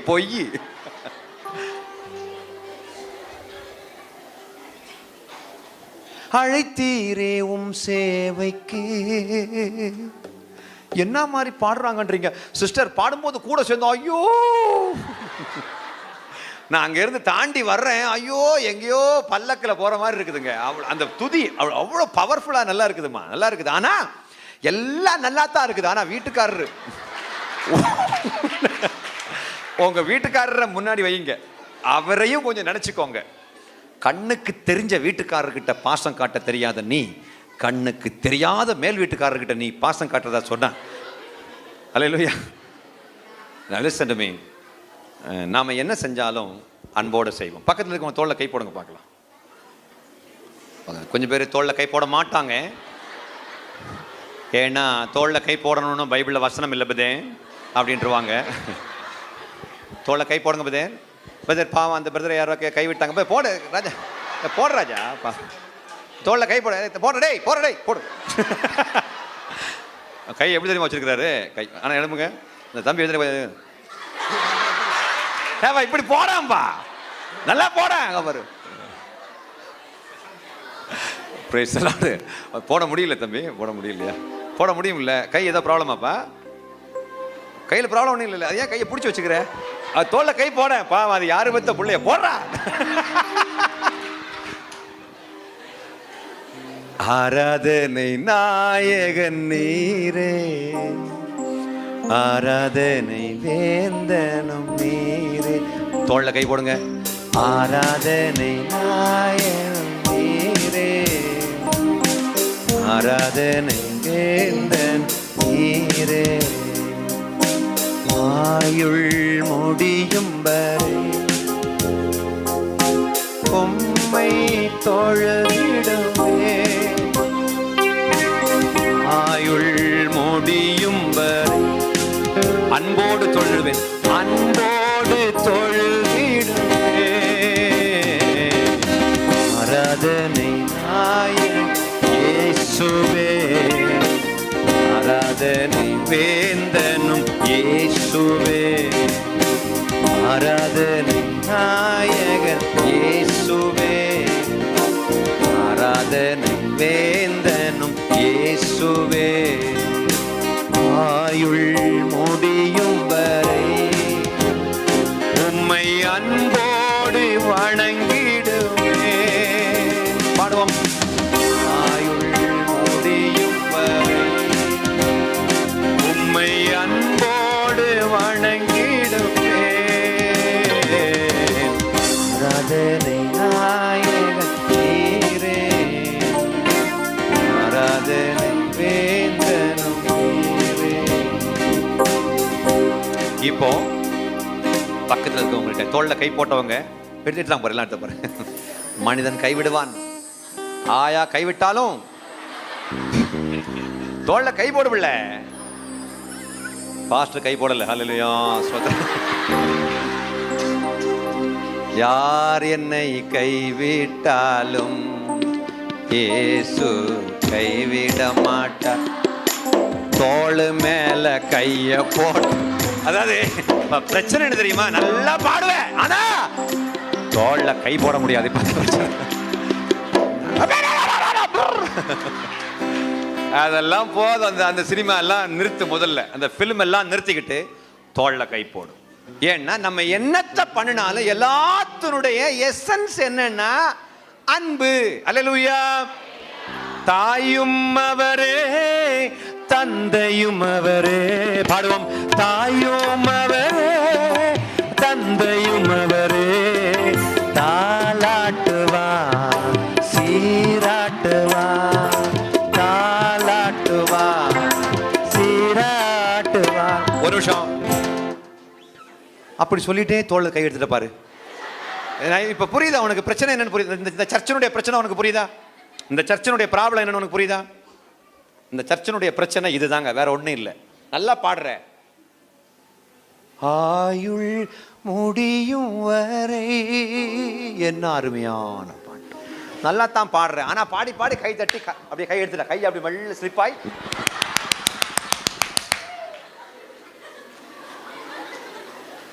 அழைத்தீரே உம் சேவைக்கு. என்ன மாதிரி பாடுறாங்கன்றீங்க சிஸ்டர். பாடும்போது கூட சேர்ந்தோம், ஐயோ நான் அங்க இருந்து தாண்டி வர்றேன், ஐயோ எங்கேயோ பல்லக்கில் போற மாதிரி இருக்குதுங்க. அந்த துதி அவ்வளோ பவர்ஃபுல்லா நல்லா இருக்குதுமா, நல்லா இருக்குது. ஆனா எல்லாம் நல்லா தான் இருக்குது. ஆனா வீட்டுக்காரரு உங்க வீட்டுக்காரரை முன்னாடி வைங்க, அவரையும் கொஞ்சம் நினைச்சுக்கோங்க. கண்ணுக்கு தெரிஞ்ச வீட்டுக்காரர்கிட்ட பாசம் காட்ட தெரியாத நீ, கண்ணுக்கு தெரியாத மேல் வீட்டுக்காரர்கிட்ட நீ பாசம் காட்டுறதா சொன்னா, அல்லேலூயா. Listen to me. நாம என்ன செஞ்சாலும் அன்போடு செய்வோம். பக்கத்தில் இருக்கவங்க தோளில் கை போடுங்க பார்க்கலாம். கொஞ்சம் பேர் தோளில் கை போட மாட்டாங்க. ஏன்னா தோளில் கை போடணும்னு பைபிளில் வசனம் இல்லை பதே அப்படின்ட்டுருவாங்க. தோளில் கை போடுங்க பதே. பிரதர் பாவம், அந்த பிரதர் யாரோ கை விட்டாங்க. போய் போடு ராஜா, போடு ராஜா, தோளில் கை போட போடுற டேய், போடுற டேய், போடு. கை எப்படி தெரியுமா வச்சிருக்கிறாரு கை. ஆனால் எழுப்புங்க, இந்த தம்பி எழுதுற இப்படி போடாம்பா, நல்லா போடாங்க பாரு. போட முடியல தம்பி, போட முடியலையா? போட முடியும் இல்லை, கை ஏதோ ப்ராப்ளமாப்பா? கையில் ப்ராப்ளம் ஒன்றும் இல்லை, அது ஏன் கையை பிடிச்சி வச்சுக்கிற? அது தோல்ல கை போட பாவம், அது யாரு பத்த பிள்ளைய போடுறா. ஆராதனை நாயகன் நீரே, ஆராதனை வேந்தனும் நீரே. தோல்ல கை போடுங்க. ஆராதனை நாயகன் நீரே, ஆராதனை வேந்தன் நீரே. ஆயுள் முடியும் வரை உம்மை தொழுதிடுவே, ஆயுள் முடியும் வரை அன்போடு தொழுவேன், அன்போடு தொழுதிடுவே. ஆராதனை நாயகன் இயேசுவே, ஆராதனை வேந்தனும் இயேசுவே, ஆராதனை நாயகன் இயேசுவே, ஆராதனை வேந்தனும் இயேசுவே. ஆயுள் முடியும் வரை உம்மை அன்போடு வணங்கிடுவே. பாடுவோம். ஆயுள் முடியும் வரை உம்மை அன்போடு வணங்கிடுவே. ஆராதனை நாயகன் நீரே, ஆராதனை வேந்தனும் நீரே. இப்போ பக்கத்தில் இருக்கவங்கள்ட்ட தோல்ல கை போட்டவங்க எடுத்துட்டு தான் போறேன், எடுத்து போறேன். மனிதன் கைவிடுவான், ஆயா கைவிட்டாலும் தோல்ல கை போடவில்லை. பாஸ்டர் கை போடல. ஹல்லேலூயா, ஸ்தோத்திரம். யார் என்னை கைவிட்டாலும் இயேசு கைவிட மாட்டார். தோளு மேல கைய போட்டு, அதாவது பிரச்சனை என்ன தெரியுமா? நல்லா பாடுவேன், ஆனா தோள்ல கை போட முடியாது. அதெல்லாம் போதும். அந்த சினிமா எல்லாம் நிறுத்து, முதல்ல அந்த பிலிம் எல்லாம் நிறுத்திக்கிட்டு தோள்ல கை போடும். ஏன்னா நம்ம என்னத்தை பண்ணினாலும் எல்லாத்தினுடைய எசன்ஸ் என்னன்னா அன்பு. அல்லேலூயா. தாயும் அவரே, தந்தையும் அவரே. பாடுவோம். தாயும் அவரே, தந்தையும் அவரே. தாலாட்டுவா, சீராட்டுவா, தாலாட்டுவா, சீராட்டுவா. ஒரு நிமிஷம் அப்படி சொல்லிட்டே தோள் கை எடுத்துட்டு பாரு. இப்ப புரியுதா உனக்கு பிரச்சனை என்னன்னு? புரியுது? இந்த சர்ச்சினுடைய பிரச்சனை உனக்கு புரியுதா? இந்த சர்ச்சினுடைய ப்ராப்ளம் என்னன்னு உனக்கு புரியுதா? இந்த சர்ச்சினுடைய பிரச்சனை இதுதாங்க, வேற ஒண்ணும் இல்லை. நல்லா பாடுற. ஆயுள் முடியும் வரை. என்ன அருமையான பாட்டு. நல்லா தான் பாடுற, ஆனா பாடி பாடி கை தட்டி அப்படியே கை எடுத்துட்ட, கை அப்படி மெல்ல ஸ்லிப்பாய்.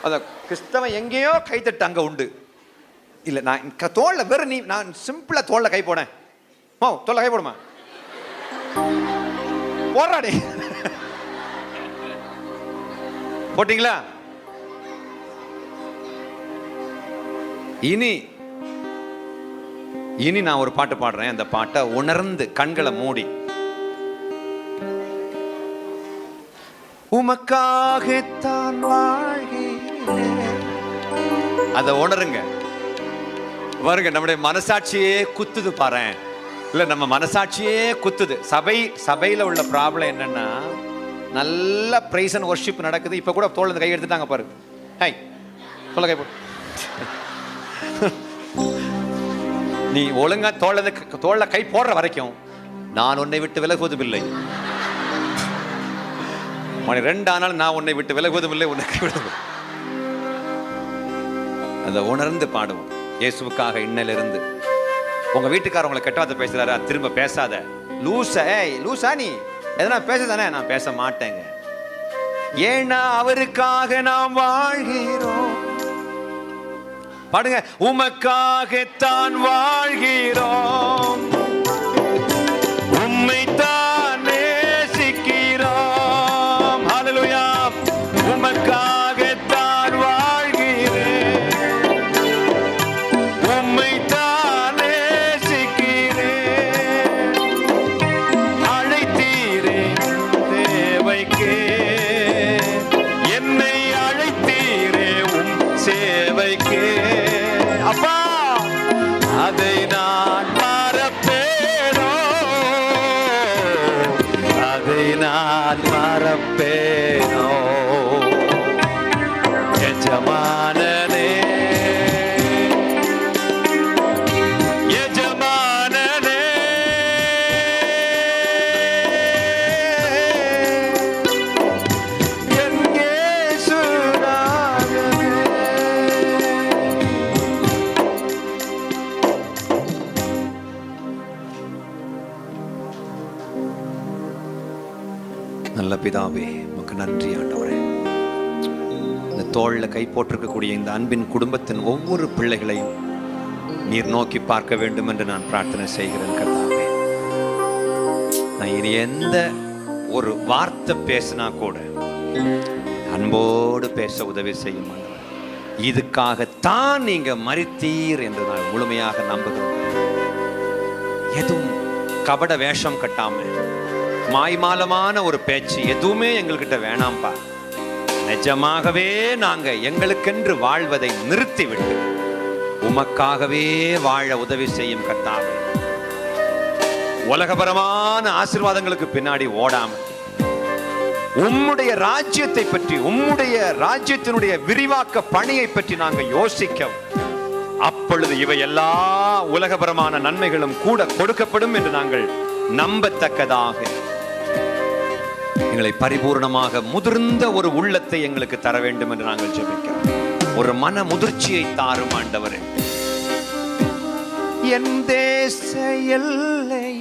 அத கிறிஸ்தவன் எங்கேயோ கைத்தட்டு அங்க உண்டு. இல்ல நான் தோல்ல வெறும் நீ, நான் சிம்பிளா தோல்ல கை போனேன். தோல்ல கை போடுமா, போடுறாடே. போட்டீங்களா? இனி நான் ஒரு பாட்டு பாடுறேன். அந்த பாட்டை உணர்ந்து கண்களை மூடி, உமக்காகத்தான் வாழ்கிறேன், அதை உணருங்க. பாருங்க, நம்முடைய மனசாட்சியே குத்துது பாரு. இல்ல நம்ம மனசாட்சியே குத்துது. சபையில உள்ள ப்ராப்ளம் என்னன்னா, நல்ல பிரைஸ் அண்ட் வர்ஷிப் நடக்குது. இப்ப கூட தோள் கை எடுத்துட்டாங்க பாரு. ஹை, சொல்ல கை போடு. நீ ஒழுங்கா தோள கை போடுற வரைக்கும் நான் உன்னை விட்டு விலகுவதுமில்லை. 2 ஆனாலும் நான் உன்னை விட்டு விலகுவதுமில்லை, உன்னை கைவிடுவதும். அதை உணர்ந்து பாடுவோம். இயேசுவுக்காக இன்னிலிருந்து. உங்க வீட்டுக்காரர் உங்களை கெட்ட வார்த்தை பேசுறாரா, திரும்ப பேசாத. லூசா நீ எதனா பேசுதானே? நான் பேச மாட்டேங்க. ஏன்னா அவருக்காக நாம் வாழ்கிறோம். பாடுங்க. உமக்காகத்தான் வாழ்கிறோம், உம்மைத்தான் நேசிக்கிறோம். ஹல்லேலூயா. உமக்காகத்தான் வாழ்கிறேன், உம்மைத்தான் நேசிக்கிறேன். அழைத்தீரே தேவைக்கே, என்னை அழைத்தீரே உம் சேவைக்கே. அப்பா, அதை நான் மறப்பேனோ, அதை நான் மறப்பேனோ. எஜமானனே, எஜமானனே, என் இயேசுநாதனே. நல்ல பிதாவே, உமக்கு நன்றி ஆண்டவரே. இந்த தோள்ல கை போட்டிருக்கக்கூடிய இந்த அன்பின் குடும்பத்தின் ஒவ்வொரு பிள்ளைகளையும் நீர் நோக்கி பார்க்க வேண்டும் என்று நான் பிரார்த்தனை செய்கிறேன் கர்த்தாவே. நான் இனி எந்த ஒரு வார்த்தை பேசினா கூட அன்போடு பேச உதவி செய்யும் ஆண்டவரே. இதுக்காகத்தான் நீங்க மரித்தீர் என்று நான் முழுமையாக நம்புகிறேன். எதுவும் கபட வேஷம் கட்டாம, மாய்மாலமான ஒரு பேச்சு எதுவுமே எங்கள்கிட்ட வேணாம்பா. நிஜமாகவே நாங்க எங்களுக்கென்று வாழ்வதை நிறுத்திவிட்டு உமக்காகவே வாழ உதவி செய்யும் கர்த்தாவே. உலகபரமான ஆசீர்வாதங்களுக்கு பின்னாடி ஓடாம உம்முடைய ராஜ்யத்தை பற்றி, உம்முடைய ராஜ்யத்தினுடைய விரிவாக்க பணியை பற்றி நாங்க யோசிக்க, அப்பொழுது இவை எல்லா உலகபரமான நன்மைகளும் கூட கொடுக்கப்படும் என்று நாங்கள் நம்பத்தக்கதாக எங்களை பரிபூர்ணமாக முதிர்ந்த ஒரு உள்ளத்தை எங்களுக்கு தர வேண்டும் என்று நாங்கள் ஜெபிக்கிறோம். ஒரு மன முதிர்ச்சியை தாரும் ஆண்டவரே. என் தேச எல்லை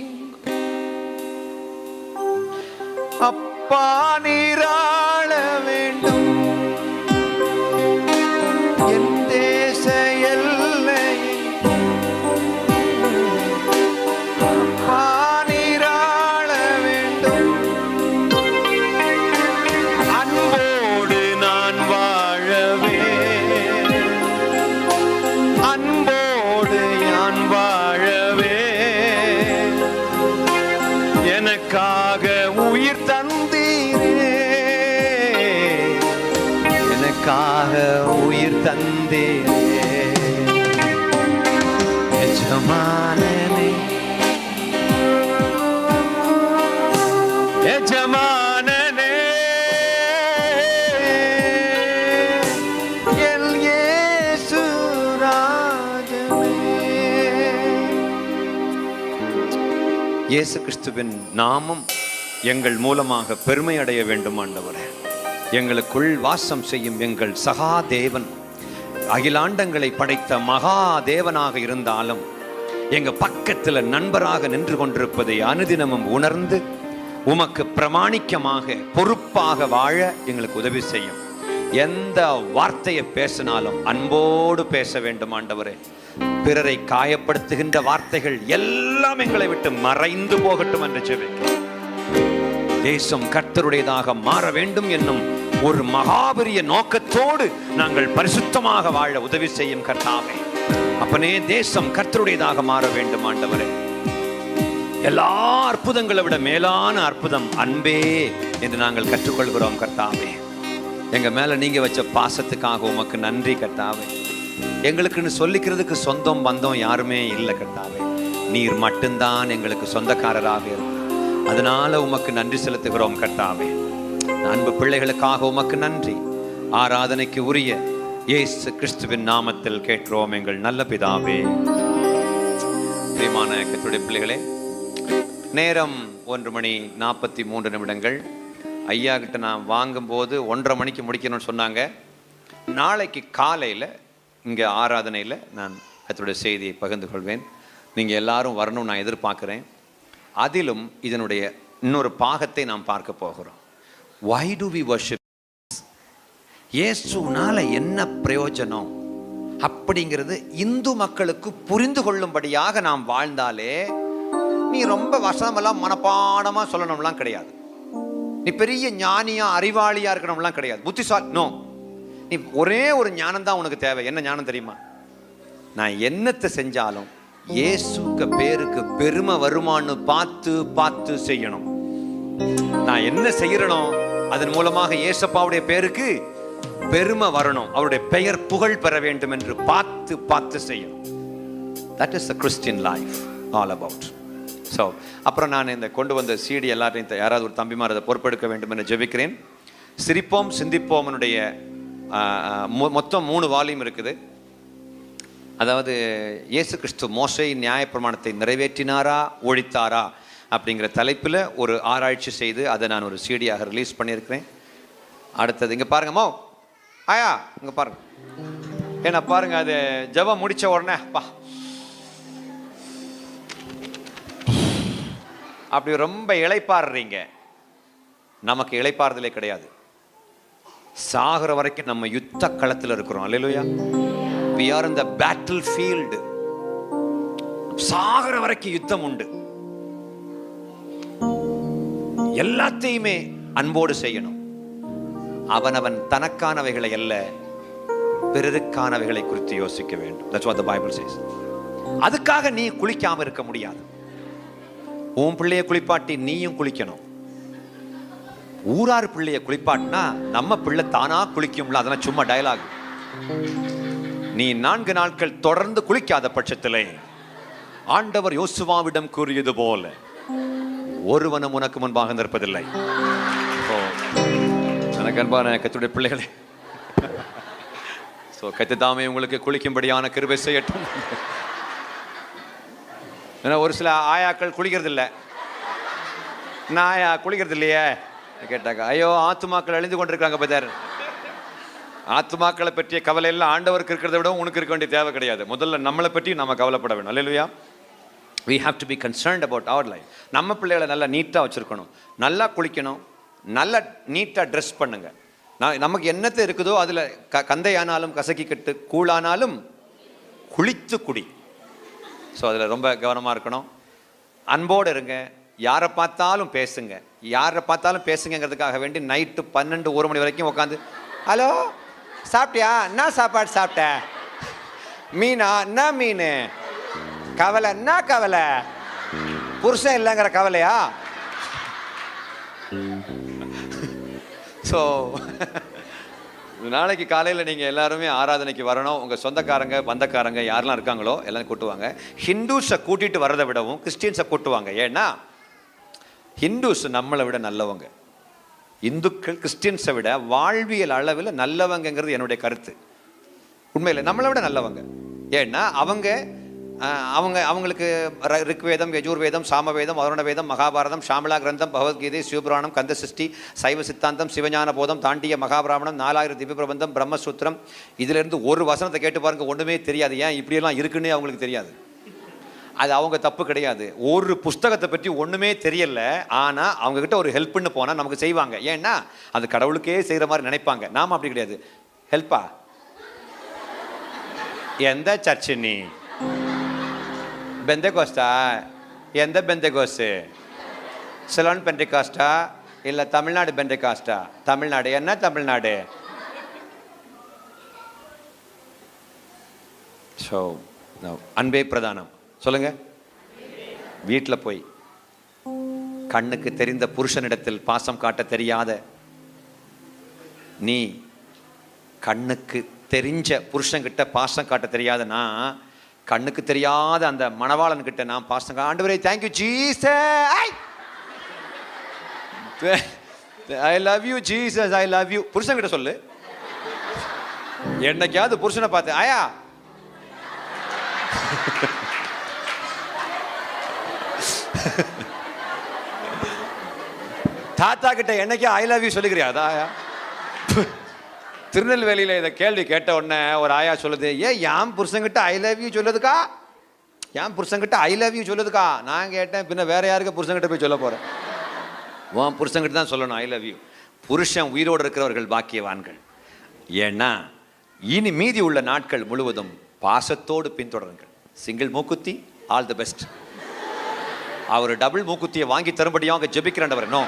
அப்பா நீராள வேண்டும், என் தேச எல்லை அப்பா நீராள வேண்டும். அன்போடு நான் வாழவே, அன்போடு நான் வாழவே, எனக்காக உயிர் தந்தீரே, எனக்காக உயிர் தந்தீரே. எஜமானனே, எஜமானனே, என் இயேசு ராஜனே. இயேசு கிறிஸ்துவின் நாமம் எங்கள் மூலமாக பெருமை அடைய வேண்டும் ஆண்டவரே. எங்களுக்குள் வாசம் செய்யும் எங்கள் சகா தேவன், அகிலாண்டங்களை படைத்த மகா தேவனாக இருந்தாலும் எங்க பக்கத்துல நண்பராக நின்று கொண்டிருப்பதை அனுதினமும் உணர்ந்து உமக்கு பிரமாணிக்கமாக பொறுப்பாக வாழ எங்களுக்கு உதவி செய்யும். எந்த வார்த்தையை பேசினாலும் அன்போடு பேச வேண்டும் ஆண்டவரே. பிறரை காயப்படுத்துகின்ற வார்த்தைகள் எல்லாம் எங்களை விட்டு மறைந்து போகட்டும் என்று ஜெபிக்கிறோம். தேசம் கர்த்தருடையதாக மாற வேண்டும் என்னும் ஒரு மகாபெரிய நோக்கத்தோடு நாங்கள் பரிசுத்தமாக வாழ உதவி செய்யும் கர்த்தாவே. அப்பனே, தேசம் கர்த்தருடையதாக மாற வேண்டும் ஆண்டவரே. எல்லா அற்புதங்களை விட மேலான அற்புதம் அன்பே என்று நாங்கள் கற்றுக்கொள்கிறோம் கர்த்தாவே. எங்க மேல நீங்க வச்ச பாசத்துக்காக உமக்கு நன்றி கர்த்தாவே. எங்களுக்குன்னு சொல்லிக்கிறதுக்கு சொந்தம் பந்தம் யாருமே இல்லை கர்த்தாவே. நீர் மட்டும்தான் எங்களுக்கு சொந்தக்காரராக இருக்கும். அதனால உமக்கு நன்றி செலுத்துகிறோம் கர்த்தாவே. அன்பு பிள்ளைகளுக்காக உமக்கு நன்றி. ஆராதனைக்கு உரிய இயேசு கிறிஸ்துவின் நாமத்தில் கேட்கிறோம் எங்கள் நல்ல பிதாவே. பிரியமான கர்த்தருடைய பிள்ளைகளே, நேரம் 1:43. ஐயா கிட்ட நான் வாங்கும்போது 1:30 மணிக்கு முடிக்கணும்னு சொன்னாங்க. நாளைக்கு காலையில் இங்கே ஆராதனையில் நான் கர்த்தருடைய செய்தியை பகிர்ந்து கொள்வேன். நீங்கள் எல்லாரும் வரணும் நான் எதிர்பார்க்குறேன். அதிலும் இதனுடைய இன்னொரு பாகத்தை நாம் பார்க்க போகிறோம். Why do we worship? இயேசுனால என்ன பிரயோஜனம் அப்படிங்கிறது இந்து மக்களுக்கு புரிந்து கொள்ளும்படியாக நாம் வாழ்ந்தாலே, நீ ரொம்ப வசனமெல்லாம் மனப்பாடமாக சொல்லணும்லாம் கிடையாது. நீ பெரிய ஞானியா அறிவாளியா இருக்கணும்லாம் கிடையாது. புத்திசாலி நோ. நீ ஒரே ஒரு ஞானம் தான் உனக்கு தேவை. என்ன ஞானம் தெரியுமா? நான் என்னத்தை செஞ்சாலும் இயேசுக்கு பேருக்கு பெருமை வருமானு பார்த்து பார்த்து செய்யணும். நான் என்ன செய்யறனோ அதன் மூலமாக இயேசப்பாவுடைய பேருக்கு பெருமை வரணும், அவருடைய பெயர் புகழ் பெற வேண்டும் என்று பார்த்து பார்த்து செய்யணும். That is the Christian life all about. So அப்புறம் நான் இந்த கொண்டு வந்த CD எல்லாத்தையும் யாராவது ஒரு தம்பிமார் அதை பொறுப்பெடுக்க வேண்டும் என்று ஜெபிக்கிறேன். சிரிப்போம் சிந்திப்போம்னுடைய மொத்தம் 3 வால்யூம் இருக்குது. அதாவது இயேசு கிறிஸ்து மோசே நியாயப்பிரமாணத்தை நிறைவேற்றினாரா ஒழித்தாரா அப்படிங்கிற தலைப்பில் ஒரு ஆராய்ச்சி செய்து அதை நான் ஒரு CD-யாக ரிலீஸ் பண்ணியிருக்கிறேன். அடுத்தது இங்கே பாருங்கம்மா, ஆயா இங்கே பாருங்க. ஏன்னா பாருங்க, அது ஜெபம் முடிச்ச உடனே அப்படி ரொம்ப இளைப்பாடுறீங்க. நமக்கு இளைப்பாறுதலே கிடையாது. சாகிற வரைக்கும் நம்ம யுத்த களத்தில் இருக்கிறோம். அல்லேலூயா. We are in the battlefield. சாகிற வரைக்கும் யுத்தம் உண்டு. எல்லாத்தையுமே அன்போடு செய்யணும். அவனவன் தனக்கானவைகளை அல்ல, பிறருக்கானவைகளை குறித்து யோசிக்க வேண்டும். That's what the Bible says. அதுக்காக நீ குளிக்காம இருக்க முடியாது. உன் பிள்ளைய குளிப்பாட்டி நீயும் குளிக்கணும். ஊரார் பிள்ளைய குளிப்பாட்டினா நம்ம பிள்ளை தானா குளிக்கும்ல, அதெல்லாம் சும்மா டயலாக். நீ 4 நாட்கள் தொடர்ந்து குளிக்காத பட்சத்திலே ஆண்டவர் யோசுவாவிடம் கூறியது போல ஒருவனும் உனக்கு முன்பாக நிற்பதில்லை. எனக்கு அன்பான கர்த்தருடைய பிள்ளைகளே, கர்த்தர் தாமே உங்களுக்கு குளிக்கும்படியான கிருபை செய்யட்டும். ஏன்னா ஒரு சில ஆயாக்கள் குளிக்கிறது இல்லை. நான் ஆயா குளிக்கிறது இல்லையே கேட்டாக்கா, ஐயோ ஆத்துமாக்கள் அழிந்து கொண்டிருக்காங்க பதர். ஆத்துமாக்களை பற்றிய கவலை எல்லாம் ஆண்டவருக்கு இருக்கிறத விட உனக்கு இருக்க வேண்டிய தேவை கிடையாது. முதல்ல நம்மளை பற்றி நம்ம கவலைப்பட வேணும். அல்லேலூயா. We have to be concerned about our life. நம்ம பிள்ளைகளை நல்லா நீட்டாக வச்சுருக்கணும், நல்லா குளிக்கணும், நல்லா நீட்டாக ட்ரெஸ் பண்ணுங்க. நமக்கு என்னத்தை இருக்குதோ அதில் கந்தையானாலும் கசக்கி கட்டு கூழானாலும் குளித்து குடி. ஸோ அதில் ரொம்ப கவனமாக இருக்கணும். அன்போடு இருங்க. யாரை பார்த்தாலும் பேசுங்க. யாரை பார்த்தாலும் பேசுங்கிறதுக்காக வேண்டி நைட்டு 12-1 மணி வரைக்கும் உட்காந்து, ஹலோ சாப்பிட்டியா, என்ன சாப்பாடு சாப்பிட்ட, மீனா என்ன மீன், கவலை என்ன கவலை, புருஷன் இல்லைங்கிற கவலையா? ஸோ நாளைக்கு காலையில் நீங்கள் எல்லாருமே ஆராதனைக்கு வரணும். உங்கள் சொந்தக்காரங்க பந்தக்காரங்க யாரெல்லாம் இருக்காங்களோ எல்லாம் கூட்டுவாங்க. ஹிந்துஸை கூட்டிகிட்டு வரதை விடவும் கிறிஸ்டியன்ஸை கூட்டுவாங்க. ஏன்னா ஹிந்துஸ் நம்மளை விட நல்லவங்க. இந்துக்கள் கிறிஸ்டியன்ஸை விட வாழ்வியல் அளவில் நல்லவங்கிறது என்னுடைய கருத்து. உண்மையில் நம்மளை விட நல்லவங்க. ஏன்னா அவங்களுக்கு ரிக்வேதம், யஜுர்வேதம், சாமவேதம், வருண வேதம், மகாபாரதம், ஷாமலா கிரந்தம், பகவத்கீதை, சிவபுராணம், கந்த சிருஷ்டி, சைவ சித்தாந்தம், சிவஞான போதம், தாண்டிய மகாபிராமணம், 4000 திவ்ய பிரபந்தம், பிரம்மசூத்திரம், இதிலிருந்து ஒரு வசனத்தை கேட்டு பாருங்க, ஒன்றுமே தெரியாது. ஏன் இப்படியெல்லாம் இருக்குன்னே அவங்களுக்கு தெரியாது. அது அவங்க தப்பு கிடையாது. ஒரு புஸ்தகத்தை பற்றி ஒன்றுமே தெரியல, ஆனால் அவங்கக்கிட்ட ஒரு ஹெல்ப்னு போனால் நமக்கு செய்வாங்க. ஏன்னா அது கடவுளுக்கே செய்கிற மாதிரி நினைப்பாங்க. நாம் அப்படி கிடையாது. ஹெல்ப்பா? எந்த சர்ச்சு நீ? பெந்தேகோஸ்டா? எந்த பெந்தேகோஸ்து? சிலோன் பெந்தேகாஸ்டா இல்லை தமிழ்நாடு பெந்தேகாஸ்டா? தமிழ்நாடு. என்ன தமிழ்நாடு? ஸோ அன்பே பிரதானம். சொல்லுங்க. வீட்டில் போய் கண்ணுக்கு தெரிந்த புருஷனிடத்தில் பாசம் காட்ட தெரியாத நீ, கண்ணுக்கு தெரிஞ்ச புருஷன்கிட்ட பாசம் காட்ட தெரியாதனா, கண்ணுக்கு தெரியாத அந்த மணவாளன் கிட்ட நான் பாசம் ஆண்டவரே thank you Jesus, I love you Jesus, I love you. புருஷன் கிட்ட சொல்லு. என்னைக்காவது புருஷனை பார்த்து ஆயா தாத்தா கிட்ட என்னைக்கு ஐ லவ் யூ சொல்லிக்கிறியா? அதாயா திருநெல்வேலியில் இதை கேள்வி கேட்ட உடனே ஒரு ஆயா சொல்லுது, என் புருஷங்கிட்ட ஐ லவ் யூ சொல்லுதுக்கா, என் புருஷங்கிட்ட ஐ லவ் யூ சொல்லுதுக்கா. நான் கேட்டேன், பின்ன வேற யாருக்கு புருஷங்கிட்ட போய் சொல்ல போகிறேன்? உன் புருஷங்கிட்ட தான் சொல்லணும் ஐ லவ் யூ. புருஷன் உயிரோடு இருக்கிறவர்கள் பாக்கியவான்கள். ஏன்னா இனி மீதி உள்ள நாட்கள் முழுவதும் பாசத்தோடு பின்தொடருங்கள். சிங்கிள் மூக்குத்தி ஆல் தி பெஸ்ட். அவர் டபுள் மூக்குத்தியை வாங்கி தரும்படியாக அவங்க ஜெபிக்கிறவர். நோ,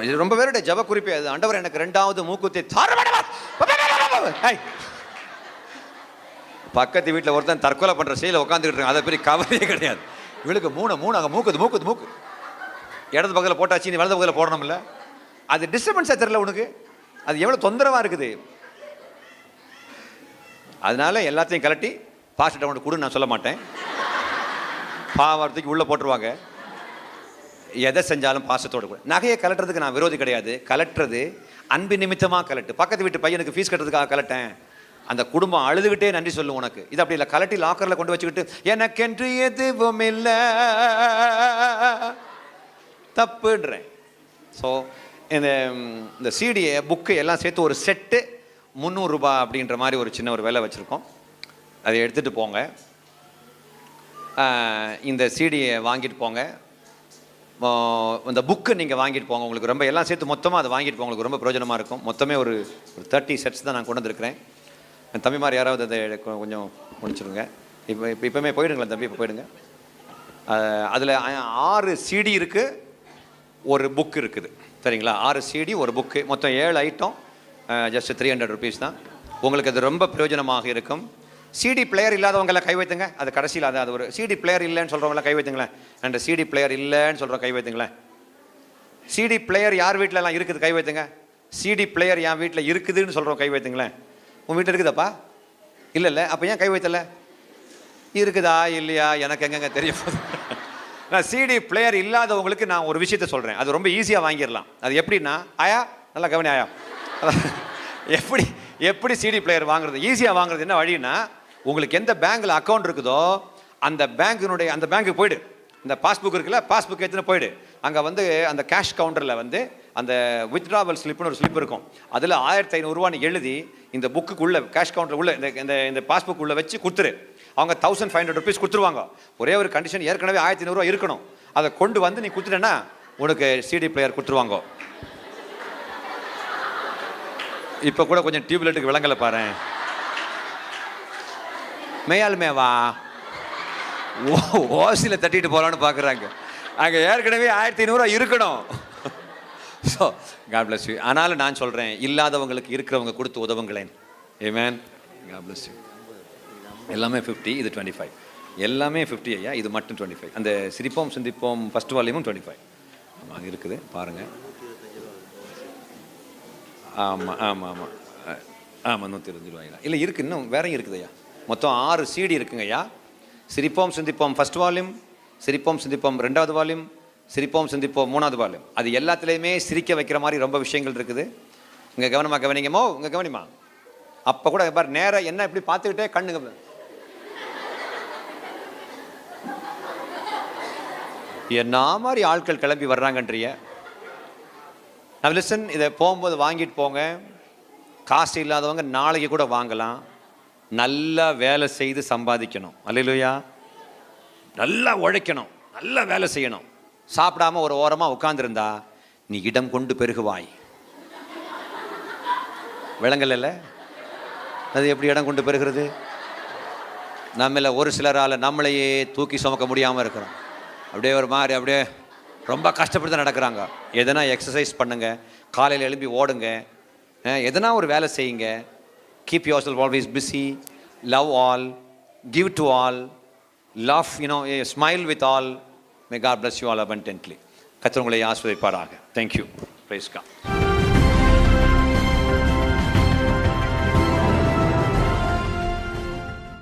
இது ரொம்ப பேருடைய ஜப குறிப்பே அது. ஆண்டவர் எனக்கு 2வது மூக்குத்தி பக்கத்து வீட்டில் ஒருத்தன் தற்கொலை பண்ற செயல உட்காந்துக்கிட்டு இருக்காங்க. அதை பெரிய கவலையே கிடையாது. இவளுக்கு 3 அங்கே மூக்கு இடது பக்கத்தில் போட்டாச்சு, நீ வலது பக்கத்தில் போடணும்ல. அது டிஸ்டர்பன்ஸாக தெரியல உனக்கு, அது எவ்வளோ தொந்தரவாக இருக்குது. அதனால எல்லாத்தையும் கலட்டி பாஸ்டர் அவனுக்கு கொடுன்னு நான் சொல்ல மாட்டேன். பாவத்துக்கு உள்ளே போட்டுருவாங்க. எதை செஞ்சாலும் பாசத்தோடு கூட. நகையை கலட்டுறதுக்கு நான் விரோதி கிடையாது. கலட்டுறது அன்பு நிமித்தமாக கலட்டு. பக்கத்து வீட்டு பையனுக்கு ஃபீஸ் கட்டுறதுக்காக கலட்டேன். அந்த குடும்பம் அழுதுகிட்டே நன்றி சொல்லும் உனக்கு. இது அப்படி இல்லை. கலட்டி லாக்கரில் கொண்டு வச்சுக்கிட்டு எனக்கென்று எதுவும் இல்லை தப்புன்றேன். ஸோ இந்த சிடியை புக்கு எல்லாம் சேர்த்து ஒரு செட்டு 300 ரூபாய் அப்படின்ற மாதிரி ஒரு சின்ன ஒரு விலை வச்சுருக்கோம். அதை எடுத்துகிட்டு போங்க. இந்த சிடியை வாங்கிட்டு போங்க. இந்த புக்கு நீங்கள் வாங்கிட்டு போங்க. உங்களுக்கு ரொம்ப எல்லாம் சேர்த்து மொத்தமாக அதை வாங்கிட்டு போங்க. உங்களுக்கு ரொம்ப பிரயோஜனமாக இருக்கும். மொத்தமே ஒரு 30 செட்ஸ் தான் நான் கொண்டு வந்திருக்கிறேன். என் தம்பிமார் யாராவது அதை கொஞ்சம் முடிச்சுடுங்க. இப்போமே போயிடுங்களா தம்பி? இப்போ போயிடுங்க. அதில் 6 சிடி இருக்குது, ஒரு புக் இருக்குது. சரிங்களா? 6 சிடி, ஒரு புக்கு, மொத்தம் 7 ஐட்டம். ஜஸ்ட் 300 ருபீஸ் தான். உங்களுக்கு அது ரொம்ப பிரயோஜனமாக இருக்கும். சிடி பிளேயர் இல்லாதவங்களாம் கை வைத்துங்க. அது கடைசியில் அது ஒரு சிடி பிளேயர் இல்லைன்னு சொல்கிறவங்களாம் கை வைத்துங்களேன். அண்ட் சிடி பிளேயர் இல்லைன்னு சொல்கிற கை வைத்துங்களேன். சிடி பிளேயர் யார் வீட்டிலலாம் இருக்குது கை வைத்துங்க. சிடி பிளேயர் என் வீட்டில் இருக்குதுன்னு சொல்கிறோம் கை வைத்துங்களேன். உன் வீட்டில் இருக்குதாப்பா? இல்லை. அப்போ ஏன் கை வைத்தல? இருக்குதா இல்லையா எனக்கு எங்கெங்க தெரியும். நான் சிடி பிளேயர் இல்லாதவங்களுக்கு நான் ஒரு விஷயத்த சொல்கிறேன். அது ரொம்ப ஈஸியாக வாங்கிடலாம். அது எப்படின்னா, ஆயா நல்லா கவனி ஆயா, எப்படி சிடி பிளேயர் வாங்குறது, ஈஸியாக வாங்குறது என்ன வழின்னா, உங்களுக்கு எந்த பேங்க்கில் அக்கௌண்ட் இருக்குதோ அந்த பேங்க்குக்கு போயிடு. இந்த பாஸ்புக் இருக்குல்ல, பாஸ்புக் எடுத்துன்னு போயிடு. அங்கே வந்து அந்த கேஷ் கவுண்டரில் வந்து அந்த வித்ட்ராவல் ஸ்லிப்னு ஒரு ஸ்லிப் இருக்கும். அதில் 1500 ரூபான்னு எழுதி இந்த புக்குக்குள்ளே கேஷ் கவுண்டர் உள்ள இந்த பாஸ்புக் உள்ள வச்சு கொடுத்துரு. அவங்க 1500 ருபீஸ் கொடுத்துருவாங்க. ஒரே ஒரு கண்டிஷன், ஏற்கனவே 1500 ரூபா இருக்கணும். அதை கொண்டு வந்து நீ கொடுத்துட்டேன்னா உனக்கு சிடி பிளேயர் கொடுத்துருவாங்க. இப்போ கூட கொஞ்சம் டியூப்லைட்டுக்கு விளங்கலை பாரு. மேயாலுமேவா ஓசியில் தட்டிட்டு போகலான்னு பார்க்குறாங்க. அங்கே ஏற்கனவே 1500 ரூபா இருக்கணும். So God bless you. ஆனாலும் நான் சொல்கிறேன், இல்லாதவங்களுக்கு இருக்கிறவங்க கொடுத்து உதவுங்களேன். ஆமென். God bless you. எல்லாமே 50, இது 25. எல்லாமே 50 ஐயா, இது மட்டும் 25. அந்த சிரிப்போம் சிந்திப்போம் ஃபர்ஸ்ட் வால்யூமும் 25 அங்கே இருக்குது பாருங்கள். ஆமாம் 125 ரூபாய்ங்களா? இல்லை இருக்குது, இன்னும் வேறையும் இருக்குது ஐயா. மொத்தம் 6 சிடி இருக்குங்க ஐயா. சிரிப்போம் சிந்திப்போம் ஃபர்ஸ்ட் வால்யூம், சிரிப்போம் சிந்திப்போம் 2வது வால்யூம், சிரிப்போம் சிந்திப்போம் 3வது வால்யூம். அது எல்லாத்துலேயுமே சிரிக்க வைக்கிற மாதிரி ரொம்ப விஷயங்கள் இருக்குது. இங்கே கவனமாக கவனிங்கமோ, இங்கே கவனிமா. அப்போ கூட பாரு, நேராக என்ன இப்படி பார்த்துக்கிட்டே கண்ணுங்க என்ன மாதிரி ஆட்கள் கிளம்பி வர்றாங்கன்றிய. நான் லிசன், இதை போகும்போது வாங்கிட்டு போங்க. காசு இல்லாதவங்க நாளைக்கு கூட வாங்கலாம். நல்லா வேலை செய்து சம்பாதிக்கணும். அல்லேலூயா. நல்லா உழைக்கணும், நல்லா வேலை செய்யணும். சாப்பிடாம ஒரு ஓரமாக உட்காந்துருந்தா நீ இடம் கொண்டு பெருகுவாய். விளங்கல? அது எப்படி இடம் கொண்டு பெறுகிறது? நம்மள ஒரு சிலரால் நம்மளையே தூக்கி சுமக்க முடியாமல் இருக்கிறோம். அப்படியே ஒரு மாதிரி அப்படியே ரொம்ப கஷ்டப்பட்டு தான் நடக்கிறாங்க. எதனா எக்ஸசைஸ் பண்ணுங்க, காலையில் எழுப்பி ஓடுங்க, எதனா ஒரு வேலை செய்யுங்க. Keep yourself always busy, love all, give to all, love smile with all. May God bless you all abundantly. கர்த்தர் உங்களை ஆசீர்வதிப்பாராக. Thank you. Praise God.